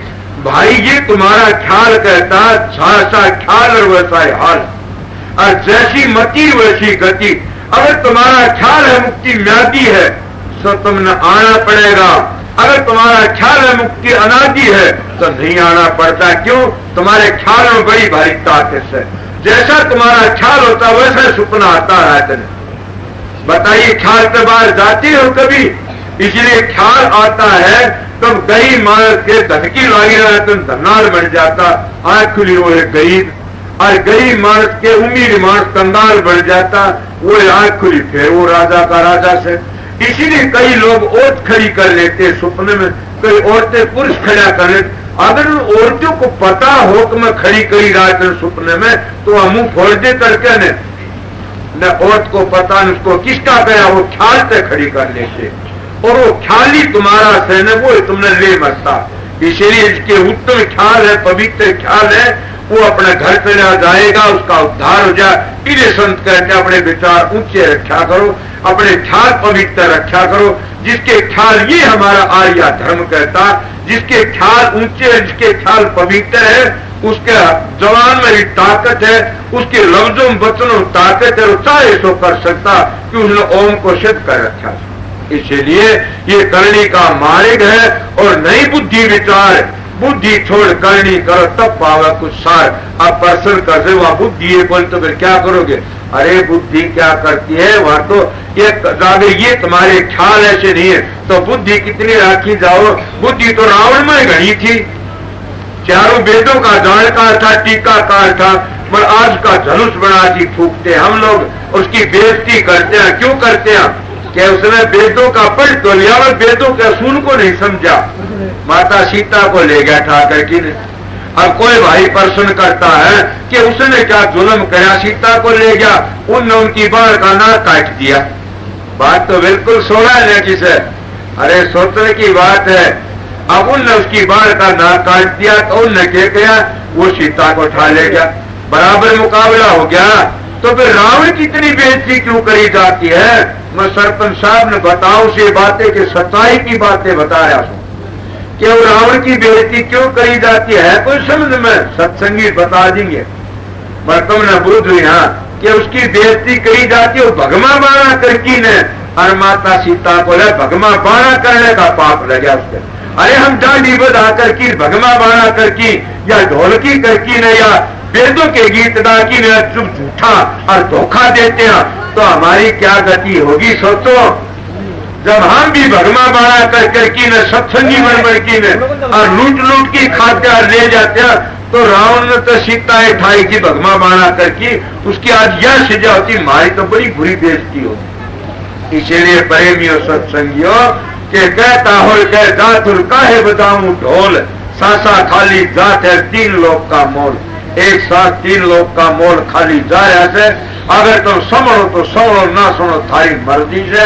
भाई ये तुम्हारा ख्याल कहता, सा ख्याल और वैसा हाल, और जैसी मति वैसी गति। अगर तुम्हारा ख्याल है मुक्ति म्यादी है तो तुमने आना पड़ेगा। अगर तुम्हारा ख्याल है मुक्ति अनादि है तो नहीं आना पड़ता। क्यों? तुम्हारे ख्याल में बड़ी भारी ताकत है। जैसा तुम्हारा ख्याल होता वैसा सपना आता है। बताइए, ख्याल के बाहर जाती हो कभी? इसलिए ख्याल आता है तब गई मानस के धनकी लागी रहा, तुम धनाल बन जाता, आंख खुली वो गरीब, और गरीब मानस के उम्मीद मानस कंगाल बन जाता, वो आंख खुली फिर वो राजा का राजा से। इसीलिए कई लोग औरत खड़ी कर लेते सपने में, कई औरतें पुरुष खड़ा कर लेते। अगर उन औरतों को पता हो कि मैं खड़ी करी रात सपने में, तो वह मुंह फोड़ दे करके न औरत को पता न उसको किसका गया, वो ख्याल से खड़ी कर लेते, और वो ख्याल ही तुम्हारा सहन है, वो तुमने ले मरता। इसलिए इसके उत्तम ख्याल है, पवित्र ख्याल है, वो अपने घर चला जाएगा, उसका उद्धार हो जाए। इसलिए संत कहते हैं अपने विचार ऊंचे रखा करो, अपने ख्याल पवित्र रखा करो। जिसके ख्याल, ये हमारा आर्य धर्म कहता, जिसके ख्याल ऊंचे, जिसके ख्याल पवित्र है, उसके जवान में भी ताकत है, उसके लफ्जों वचनों ताकत है, वो चाहे सो कर सकता कि उसने ओम को सिद्ध कर रखा। इसलिए ये करनी का मार्ग है और नई बुद्धि विचार, बुद्धि छोड़ करनी करो तब पावा कुछ सार। आप प्रश्न कर से वहां बुद्धि है बोल तो फिर क्या करोगे? अरे बुद्धि क्या करती है? वहां तो ये तुम्हारे ख्याल ऐसे नहीं है तो बुद्धि कितनी राखी जाओ। बुद्धि तो रावण में घड़ी थी, चारों वेदों का जानकार था, टीकाकार था, पर आज का धनुष बना दी फूकते हम लोग, उसकी बेइज्जती करते हैं। क्यों करते हैं? कि उसने वेदों का पढ़ तो लिया और वेदों के असूल को नहीं समझा, माता सीता को ले गया ठाकर की ने। अब कोई भाई प्रश्न करता है कि उसने क्या जुल्म किया, सीता को ले गया, उनने उनकी बाढ़ का नाक काट दिया। बात तो बिल्कुल सोना है किसे, अरे सोचने की बात है। अब उनने उसकी बाढ़ का नाक काट दिया तो उनने क्या किया, वो सीता को उठा ले गया, बराबर मुकाबला हो गया। तो फिर रावण की इतनी बेइज्जती क्यों करी जाती है? मैं सरपंच साहब ने बताऊं से बातें कि सच्चाई की बातें बताया कि वो रावण की बेइज्जती क्यों करी जाती है, कोई समझ में सत्संगी बता देंगे। पर तुमने बुझ यहाँ कि उसकी बेइज्जती करी जाती है, भगमा बाणा करकी ने और माता सीता को ले भगमा बाणा करने का पाप लगा उसके। अरे हम डांडी बजा करकी, भगमा बाणा करकी या ढोलकी करकी ने या वेदों के गीत गा की ने चुप झूठा और धोखा देते हैं तो हमारी क्या गति होगी? सोचो, जब हम भी भगमा बाणा करकी ने सत्संगी बन की ने और लूट लूट की खाते ले जाते हैं, तो रावण ने तो सीता उठाई थी भगमा बाणा करके, उसकी आज यह सजा होती, हमारी तो बड़ी बुरी बेइज्जती होती। इसलिए प्रेमियों सत्संगियों के कहता हो कह जातुल काहे बजाऊं ढोल, सासा खाली जात है 3 लोग का मोल। एक साथ 3 लोग का मोल खाली जाए से, अगर तुम समझो तो समझो, ना सुनो थारी मर्जी से।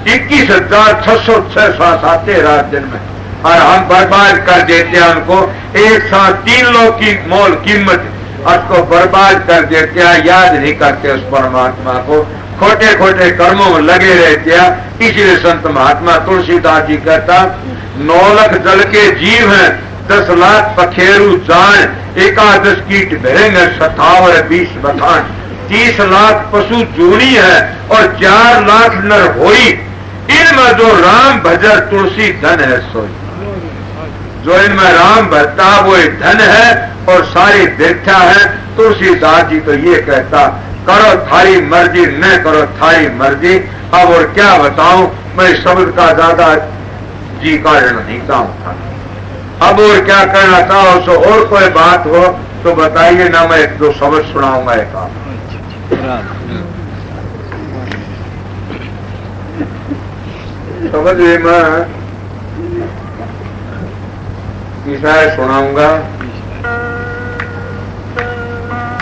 21,606 साथ आते रात दिन में और हम बर्बाद कर देते हैं उनको। एक साथ 3 लोग की मोल कीमत उसको बर्बाद कर देते हैं, याद नहीं करते उस परमात्मा को, खोटे खोटे कर्मों में लगे रहते हैं। इसलिए संत महात्मा तुलसीदास जी कहता 9 लाख जल के जीव हैं, 10 लाख पखेरु जान, एकादश कीट भरेंगे 27 20 बखान, 30 लाख पशु जूनी है और 4 लाख नर होई, इनमें जो राम भजर तुलसी धन है सोई। जो इनमें राम भरता वो धन है और सारी दीक्षा है। तुलसीदास जी तो ये कहता, करो थारी मर्जी, न करो थारी मर्जी। अब और क्या बताऊं, मैं शब्द का ज्यादा जी कारण नहीं था। अब और क्या करना था, उसको और कोई बात हो तो बताइए ना, मैं 1-2 शब्द सुनाऊंगा एक आप। समझ में ईसाई सुनाऊंगा,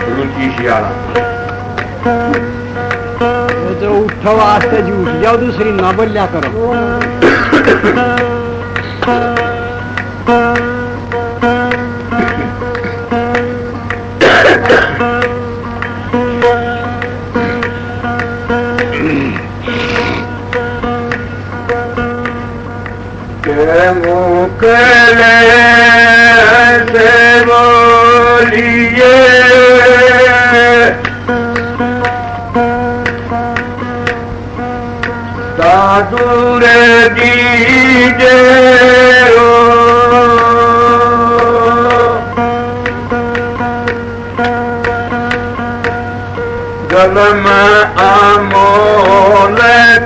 रुचि शियाला। जो उठो आस्ते जी उठ जाओ, दूसरी ना बोलिया करो। मुकले से बोलिए साधुर दीजे जल में आमोल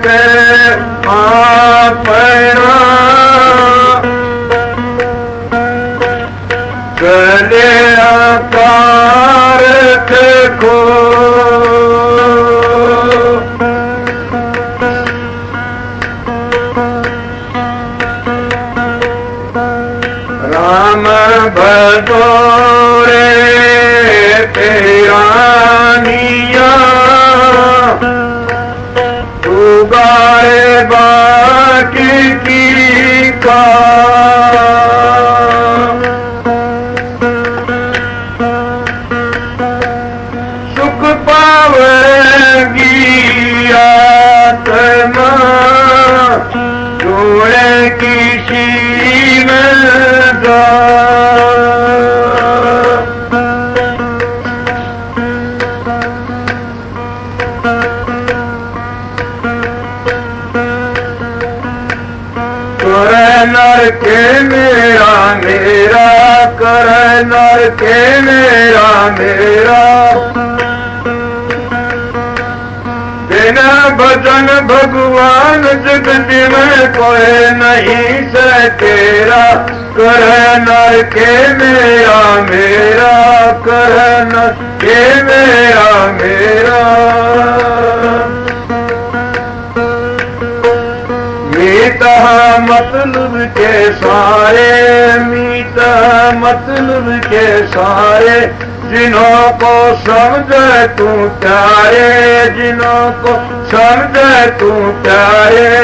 के आपना चले आकार को राम भदोरे तेरानिया तू गाए बाकी की का नर के मेरा मेरा कर नर के मेरा मेरा बिना भजन भगवान जगत में कोई नहीं से तेरा। कर नर के मेरा मेरा कर नर के मेरा मेरा मीता मतलब के सारे मीता मतलब के सारे जिन्हों को समझे तू प्यारे जिन्हों को समझे तू प्यारे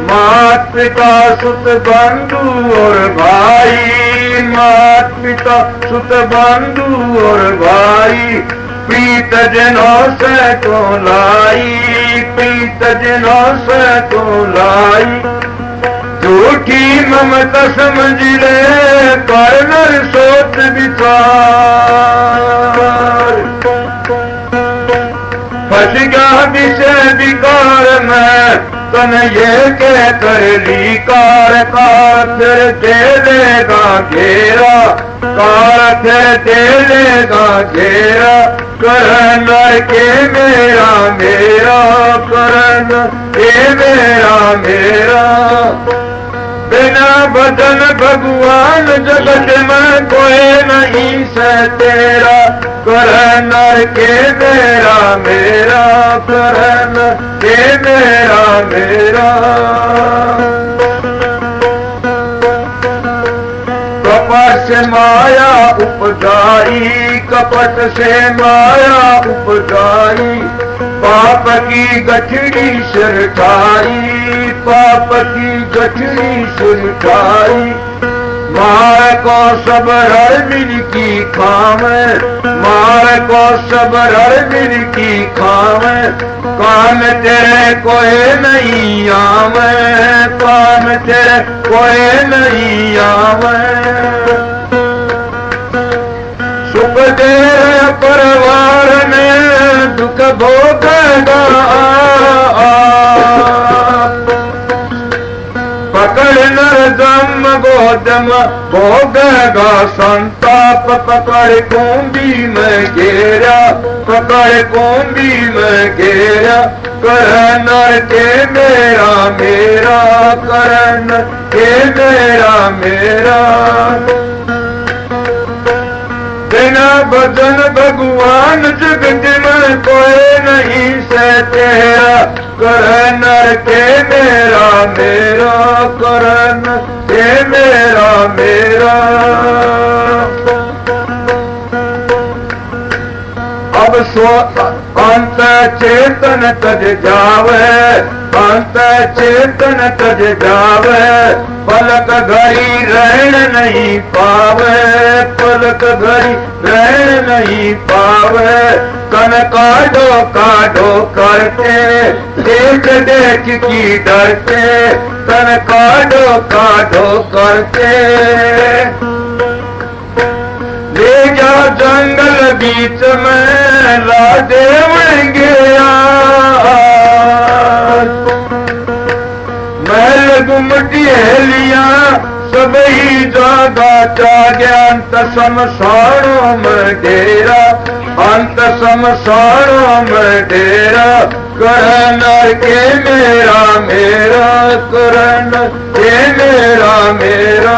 मात पिता सुत बंधु और भाई मात पिता सुत बंधु और भाई प्रीत जनों से तो लाई प्रीत जनों से तो लाई झूठी ममता समझ ले कर नर सोच विचार फंस गया विषय विकार में तन ये कह कर ली कार कार फिर दे लेगा घेरा कार फिर दे लेगा घेरा कर नर के मेरा मेरा कर नर के मेरा मेरा बिना भजन भगवान जगत में कोई नहीं से तेरा। कर नर के मेरा मेरा कर नर के मेरा मेरा कपट से माया उपजाई कपट से माया उपजाई पाप की गठड़ी सिर ठाई पाप की गठड़ी सिर ठाई मार को सब हर मिल की खावे मार को सब हर मिल की खावे काम तेरे कोई नहीं आवे काम तेरे कोई नहीं आवे। सुख तेरे परिवार में दुख भोगेगा, पकड़ नरदम गोदम भोगेगा संताप। पकड़ कुंभी में घेरा, पकड़ कुंभी में घेरा, करण के मेरा मेरा, करण के मेरा मेरा। बिना भजन भगवान जगत में कोई नहीं से तेरा, करण के मेरा मेरा, करण के मेरा मेरा। अब सो अंत चेतन तज जावे, अंत चेतन तज जावे, पलक घड़ी रहन नहीं पावे, पलक घड़ी रहन नहीं पावे। कन काढ़ो काढ़ो करते देख देख की डरते, कन काढ़ो काढ़ो करते। ले जा जंगल बीच में ला देवंगे महल गुमटी हेलिया सब ही जागा जागे। अंत शमशानों में डेरा, अंत शमशानों में डेरा, करण के मेरा मेरा, करण के मेरा मेरा।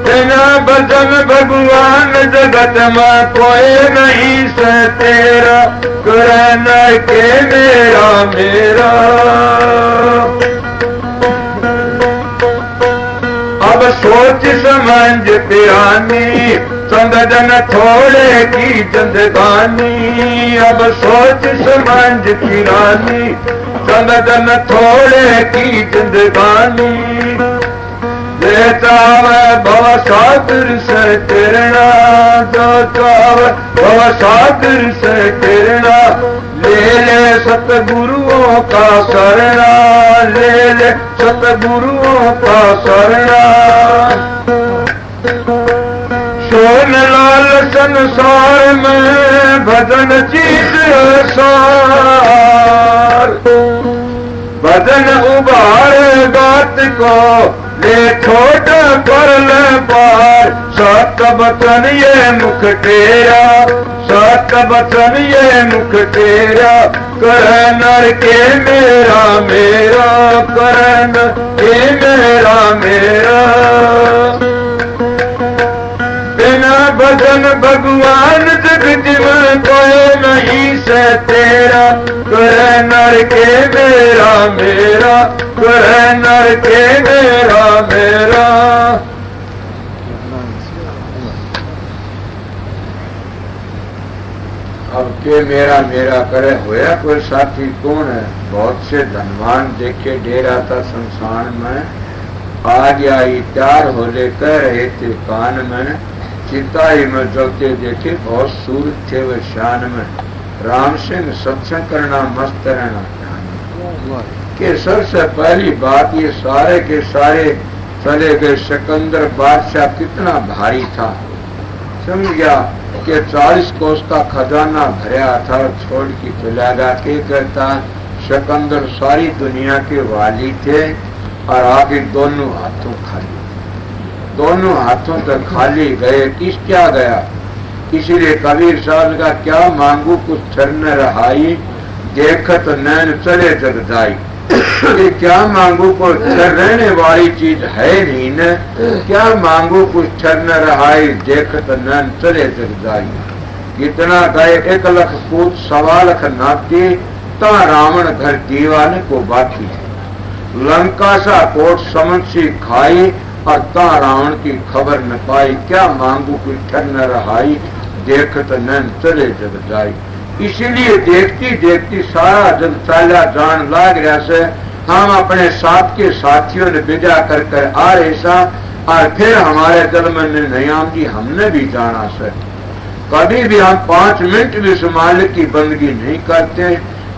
बिना भजन भगवान जगत में कोई नहीं से तेरा, करण के मेरा मेरा। अब सोच समझ पिरानी संगदन थोड़े की जिंदगानी। अब सोच समझ पिरानी संगदन थोड़े की जिंदगानी। ले चावे भव सागर से किरणा, जो चावे भव सागर से किरणा। ले ले सतगुरुओं का शरणा, ले ले सतगुरुओं का शरणा। सोन लाल संसार में भजन चीज सार, भजन उबार बात को ले छोट कर ले पार। सत बचन ये मुख तेरा, सत बचन ये मुख तेरा, करण के मेरा मेरा, करण के मेरा मेरा। बिना भजन भगवान जगत में कोई नहीं से तेरा, करण के मेरा मेरा, करण के मेरा मेरा। अब के मेरा मेरा करे होया कोई साथी कौन है। बहुत से धनवान देखे डेरा था शमशान में, आ गया तैयार हो लेकर रहे थे कान में। चिताई में जोते देखे बहुत सूर थे वे शान में। राम सिंह सत्संग करना मस्त रहना के सबसे पहली बात ये सारे के सारे चले गए। सिकंदर बादशाह कितना भारी था, समझ गया कि 40 कोस का खजाना भरा था, छोड़ के चला गया। के कहता सिकंदर सारी दुनिया के वाली थे और आगे दोनों हाथों खाली, दोनों हाथों तक खाली गए। किस क्या गया, इसीलिए कबीर साहब का क्या मांगू कुछ चरण रहाई, देखत नैन चले जग जाई। ये क्या मांगू को रहने वाली चीज है नहीं न, क्या मांगू कुछ चरण रहाई, देखत नैन चले जग जाई। कितना गए 1 लाख पूत 1.25 लाख नाती, ता रावण घर दीवाने को बाकी है। लंका सा कोट समझी खाई और ता रावण की खबर न पाई। क्या मांगू कुछ चरण रहाई, देखत नैन चले जग जाई। इसीलिए देखती देखती सारा जग चाला जान लाग रहा से। हम अपने साथ के साथियों ने विदा कर कर आ रहे सा, और फिर हमारे दिल में नहीं आती हमने भी जाना सर। कभी भी हम 5 मिनट भी इस मालिक की बंदगी नहीं करते,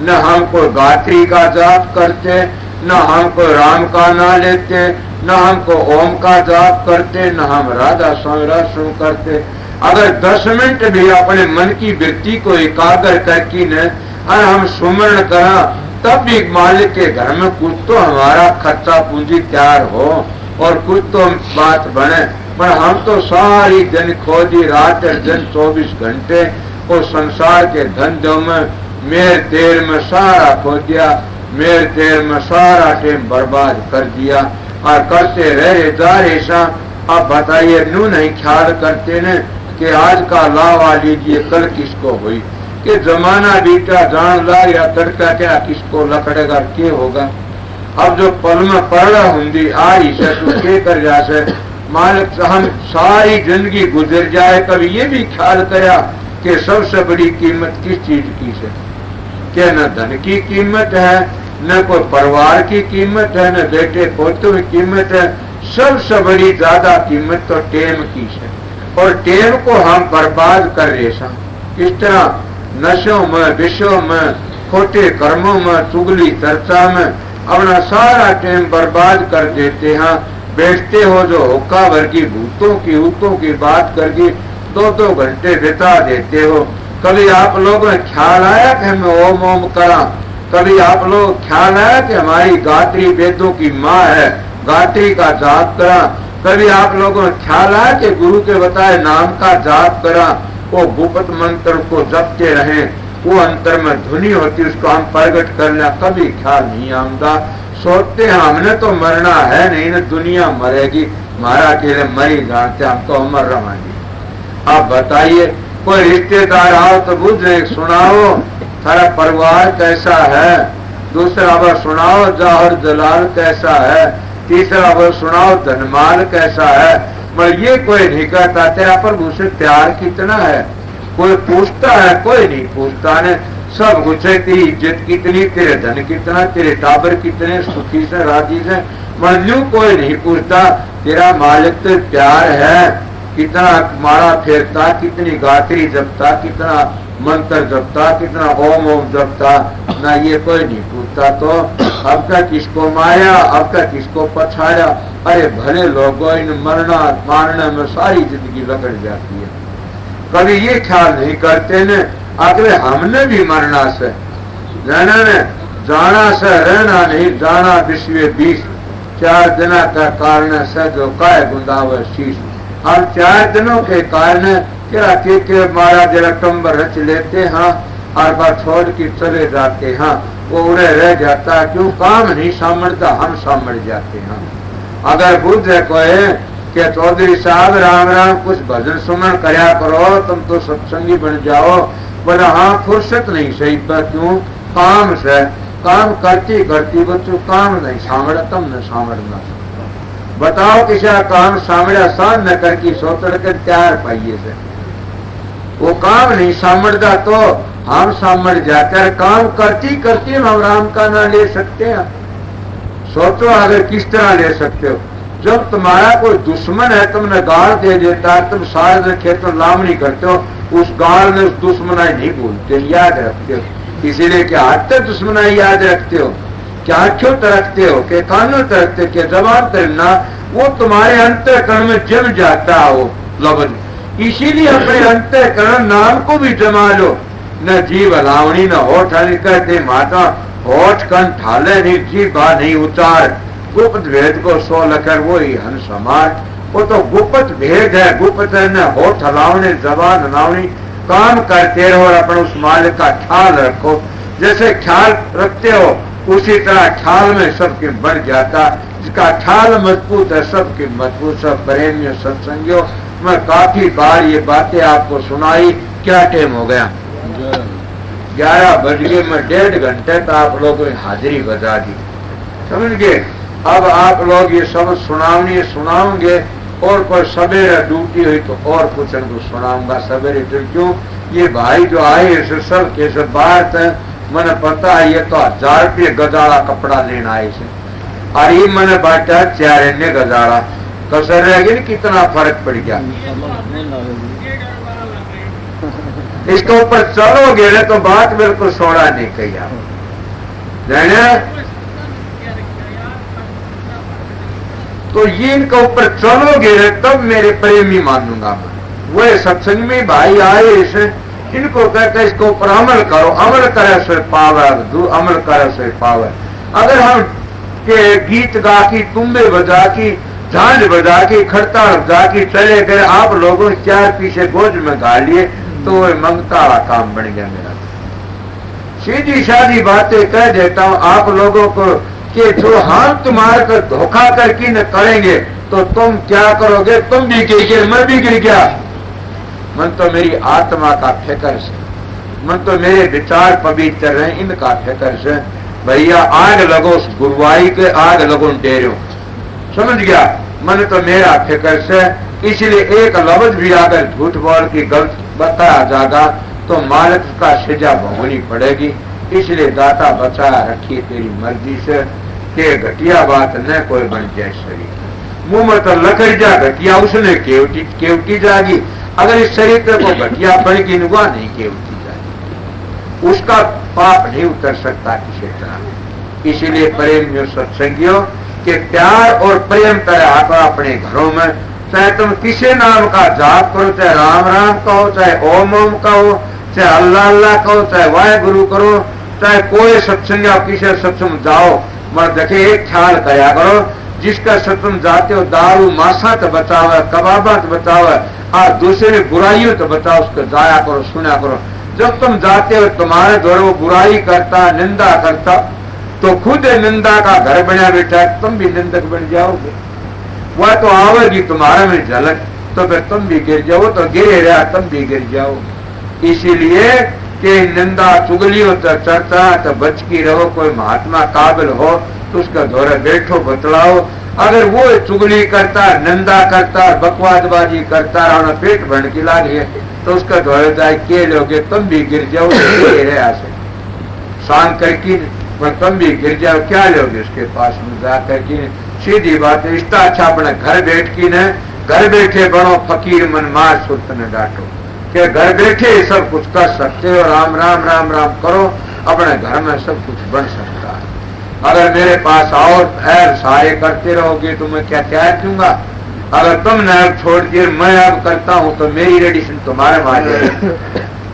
न हम कोई गायत्री का जाप करते, न हमको राम का नाम लेते, न हमको ओम का जाप करते, न हम राधा स्वामी करते। अगर 10 मिनट भी अपने मन की वृत्ति को एकाग्र करके न और हम सुमरण करा, तब भी मालिक के घर में कुछ तो हमारा खर्चा पूंजी तैयार हो और कुछ तो बात बने। पर हम तो सारी दिन खोजी रात दिन 24 घंटे और संसार के धंधों में मेर देर में सारा खो दिया, मेर देर में सारा टाइम बर्बाद कर दिया और करते रहे जा रहे सा। अब बताइए नू नहीं ख्याल करते ने कि आज का लावा लीजिए कल किसको हुई, कि जमाना बीता जान ला या तड़का क्या किसको लकड़ेगा के होगा। अब जो पल में पड़ा हुंदी आ ही से तो के कर जासे मालिक हम सारी जिंदगी गुजर जाए। कभी ये भी ख्याल करा कि सबसे बड़ी कीमत किस चीज की है, कि न धन की कीमत है, न कोई परिवार की कीमत है, न बेटे पोतों की कीमत है। सबसे बड़ी ज्यादा कीमत तो टेम की है और टेम को हम बर्बाद कर रहे हैं। किस तरह नशों में, विषयों में, खोटे कर्मों में, चुगली चर्चा में अपना सारा टाइम बर्बाद कर देते हैं। बैठते हो जो हुक्का भर की भूतों की बात करके 2-2 घंटे बिता देते हो। कभी आप लोगों ने ख्याल आया कि हमें ओम ओम करा? कभी आप लोग ख्याल आया कि हमारी गायत्री वेदों की माँ है, गायत्री का जाप करा? कभी आप लोगों ने ख्याल आया कि गुरु के बताए नाम का जाप करा? वो गुप्त मंत्र को जपते रहें, वो अंतर में धुनी होती उसको हम प्रगट करना कभी ख्याल नहीं आमदा। सोचते हैं हमने तो मरना है नहीं ना, दुनिया मरेगी, हमारा अकेले मरी जानते, हम तो अमर रवाएंगे। आप बताइए कोई रिश्तेदार आओ तो बुझे सुनाओ सारा परिवार कैसा है, दूसरा बार सुनाओ जौहर जलाल कैसा है, तीसरा बार सुनाओ धनमाल कैसा है। मगर ये कोई नहीं कहता तेरा प्रभु से प्यार कितना है, कोई पूछता है? कोई नहीं पूछता ने। सब पूछे तेरी इज्जत कितनी, तेरे धन कितना, तेरे टाबर कितने, सुखी से राजी से, मनु कोई नहीं पूछता तेरा मालिक तो प्यार है, कितना मारा फेरता, कितनी गायत्री जपता, कितना मंत्र जपता, कितना ओम ओम जपता, ना ये कोई नहीं पूछता। तो अब का किसको माया, अब का किसको पछाया। अरे भले लोगों इन मरना मारने में सारी जिंदगी लगड़ जाती है, कभी ये ख्याल नहीं करते ने अगले हमने भी मरना से, रहना ने जाना से रहना नहीं, जाना विश्व 20 4 दिना का कारण से जो काय गुंदावे शीश। हम 4 दिनों के कारण क्या के मारा जरा टम्बर रच लेते हैं और बार छोड़ के चले जाते हैं, वो उड़े रह जाता। क्यों काम नहीं सामर्थ्य, हम सामर जाते हैं। अगर बुद्ध कोई कि चौधरी साहब राम राम कुछ भजन सुमन करया करो, तुम तो सत्संगी बन जाओ, बोला हाँ फुर्सत नहीं सही पर क्यों काम से, काम करती करती बच्चों काम नहीं सामड़ा, तुमने सामड़ना बताओ किसा काम सामड़ा सान न करके सोचड़ के तैयार पाइए से, वो काम नहीं सामड़ता तो हम सामड़ जाकर काम करती करती हम राम का नाम ले सकते हैं। सोचो अगर किस तरह ले सकते हो, जब तुम्हारा कोई दुश्मन है तुमने गाल दे देता है, तुम सारे दिन खेतों लामनी करते हो, उस गाल में उस दुश्मनाई नहीं भूलते, याद रखते हो। इसीलिए क्या हाथ तक दुश्मनाई याद रखते हो, क्या क्यों रखते हो, के कानून रखते हो, क्या जवाब करना, वो तुम्हारे अंतःकरण में जम जाता हो लफ्ज। इसीलिए अपने अंतःकरण नाम को भी जमा लो, न जीव हलावनी न होठ हल करते माता, होठ कन ठाले नहीं, जीभा नहीं उचार, गुप्त भेद को 100 लकर वो ही हन समार। वो तो गुप्त भेद है, गुप्त है न होठ हलावने जबान हलावनी, काम करते रहो और अपने उस मालिक का ख्याल रखो। जैसे ख्याल रखते हो उसी तरह ख्याल में सबके बढ़ जाता, जिसका ख्याल मजबूत है सबके मजबूत। सब प्रेमियों सत्संगियों, मैं काफी बार ये बातें आपको सुनाई। क्या टाइम हो गया? 11 बज गए। मैं 1.5 घंटे तो आप लोगों ने हाजिरी बजा दी, समझ गए। अब आप लोग ये सब सुनाओगे और कोई सवेरे ड्यूटी हुई तो और कुछ इनको सुनाऊंगा सवेरे। क्यों ये भाई जो आए इसे सब के सब बात है, मैंने पता है ये तो 1000 रुपये गजाड़ा कपड़ा लेना आए से, और ये मैंने बांटा 4 गजाड़ा, कसर रह गई कितना फर्क पड़ गया। इसके ऊपर चलोगे तो बात बिल्कुल सोड़ा नहीं कही आप। तो ये इनके ऊपर चलोगे तब मेरे प्रेमी मानूंगा मैं। वह सत्संग में भाई आए इसे इनको कहते इसके ऊपर अमल करो, अमल करे से पावे, अमल करे से पावे। अगर हम के गीत गा की, तुम्बे बजा की, झांझ बजा की, खड़ताल बजा की चले गए, आप लोगों ने चार पीछे बोझ में गा लिए, तो वह ममता वाला काम बन गया मेरा। सीधी सादी बातें कह देता हूं आप लोगों को कि जो हाथ तुम्हारे कर धोखा करके न करेंगे तो तुम क्या करोगे? तुम भी गिर गए, मैं भी गिर गया। मन तो मेरी आत्मा का फिक्र से, मन तो मेरे विचार पवित्र रहे इनका फिक्र से। भैया आग लगो उस गुरुवाई के, आग लगो डेरों, समझ गया? मन तो मेरा फिक्र से, इसलिए एक लफ्ज भी अगर झूठ बोल की गलत बताया जाएगा तो मालिक का सजा भोगनी पड़ेगी। इसलिए दाता बचा रखिए तेरी मर्जी से कि घटिया बात न कोई बन जाए शरीर। मुंह में तो लकड़ जा घटिया उसने केवटी जाएगी, अगर इस शरीर को घटिया पड़ेगी नुआ नहीं केवटी जाएगी, उसका पाप नहीं उतर सकता किसी तरह। इसीलिए प्रेमियों सत्संगियों के प्यार और प्रेम तरह आता अपने घरों में, चाहे तुम किसी नाम का जाप करो, चाहे राम राम कहो, चाहे ओम ओम कहो, चाहे अल्लाह अल्लाह कहो, चाहे वाहेगुरु करो, चाहे कोई सत्संग या किसी सत्संग जाओ, मगर देखे एक ख्याल करा करो, जिसका सत्संग जाते हो दारू मासा तो बचाओ, कबाबा तो बचाओ, और दूसरे बुराइयों तो बचाओ, उसको जाया करो, सुना करो। जब तुम जाते हो तुम्हारे द्वारा वो बुराई करता, निंदा करता, तो खुद निंदा का घर बना बैठा, तुम भी निंदक बन जाओगे। वह तो आवेगी तुम्हारे में झलक, तो फिर तुम भी गिर जाओ, तो गिरे रहा तुम भी गिर जाओ। इसीलिए कि निंदा चुगलियों तो चर्चा तो बच की रहो। कोई महात्मा काबिल हो तो उसका दौरे बैठो बतलाओ। अगर वो चुगली करता, निंदा करता, बकवादबाजी करता, और पेट भर की लागे तो उसका दौरे जाए के लोगे, तुम भी गिर जाओ। शान करके पर तुम भी गिर जाओ, क्या लोगे उसके पास में जा करके? सीधी बात है। इसका अच्छा अपने घर बैठ की न, घर बैठे बनो फकीर मन मार सुत न डांटो, कि घर बैठे सब कुछ कर सकते हो। राम राम राम राम करो, अपने घर में सब कुछ बन सकता है। अगर मेरे पास आओ ऐर सहाय करते रहोगे तो मैं क्या त्याग दूंगा? अगर तुमने अब छोड़ दिए मैं अब करता हूं तो मेरी रेडिएशन तुम्हारे में आ जाएगी,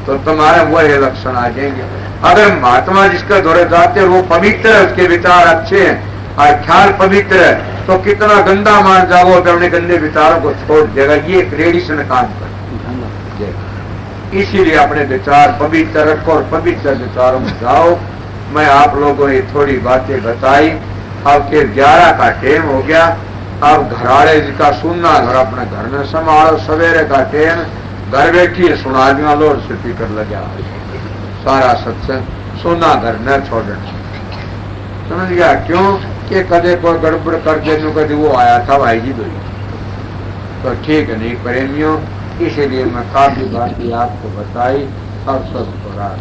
तो तुम्हारे वही लक्षण आ जाएंगे। अगर महात्मा जिसके दौरे जाते वो पवित्र है, उसके विचार अच्छे हैं और ख्याल पवित्र है, तो कितना गंदा मान जाओ तो अपने गंदे विचारों को छोड़ देगा। ये एक रेडिएशन काम कर। इसीलिए अपने विचार पवित्र रखो और पवित्र विचारों में जाओ। मैं आप लोगों ने थोड़ी बातें बताई। अब के 11 का टाइम हो गया। अब घराड़े जी का सुनना, घर अपने घर में संभालो। सवेरे का टाइम घर बैठी सुना दिया, लोड स्पीकर लगा, सारा सत्संग सुना, घर न छोड़ना। समझ गया? क्यों कि कदे कोई गड़बड़ कर देने कभी वो आया था भाई जी दो, तो ठीक है नहीं प्रेमियों। इसीलिए मैं काफी बातें आपको बताई और सबको रात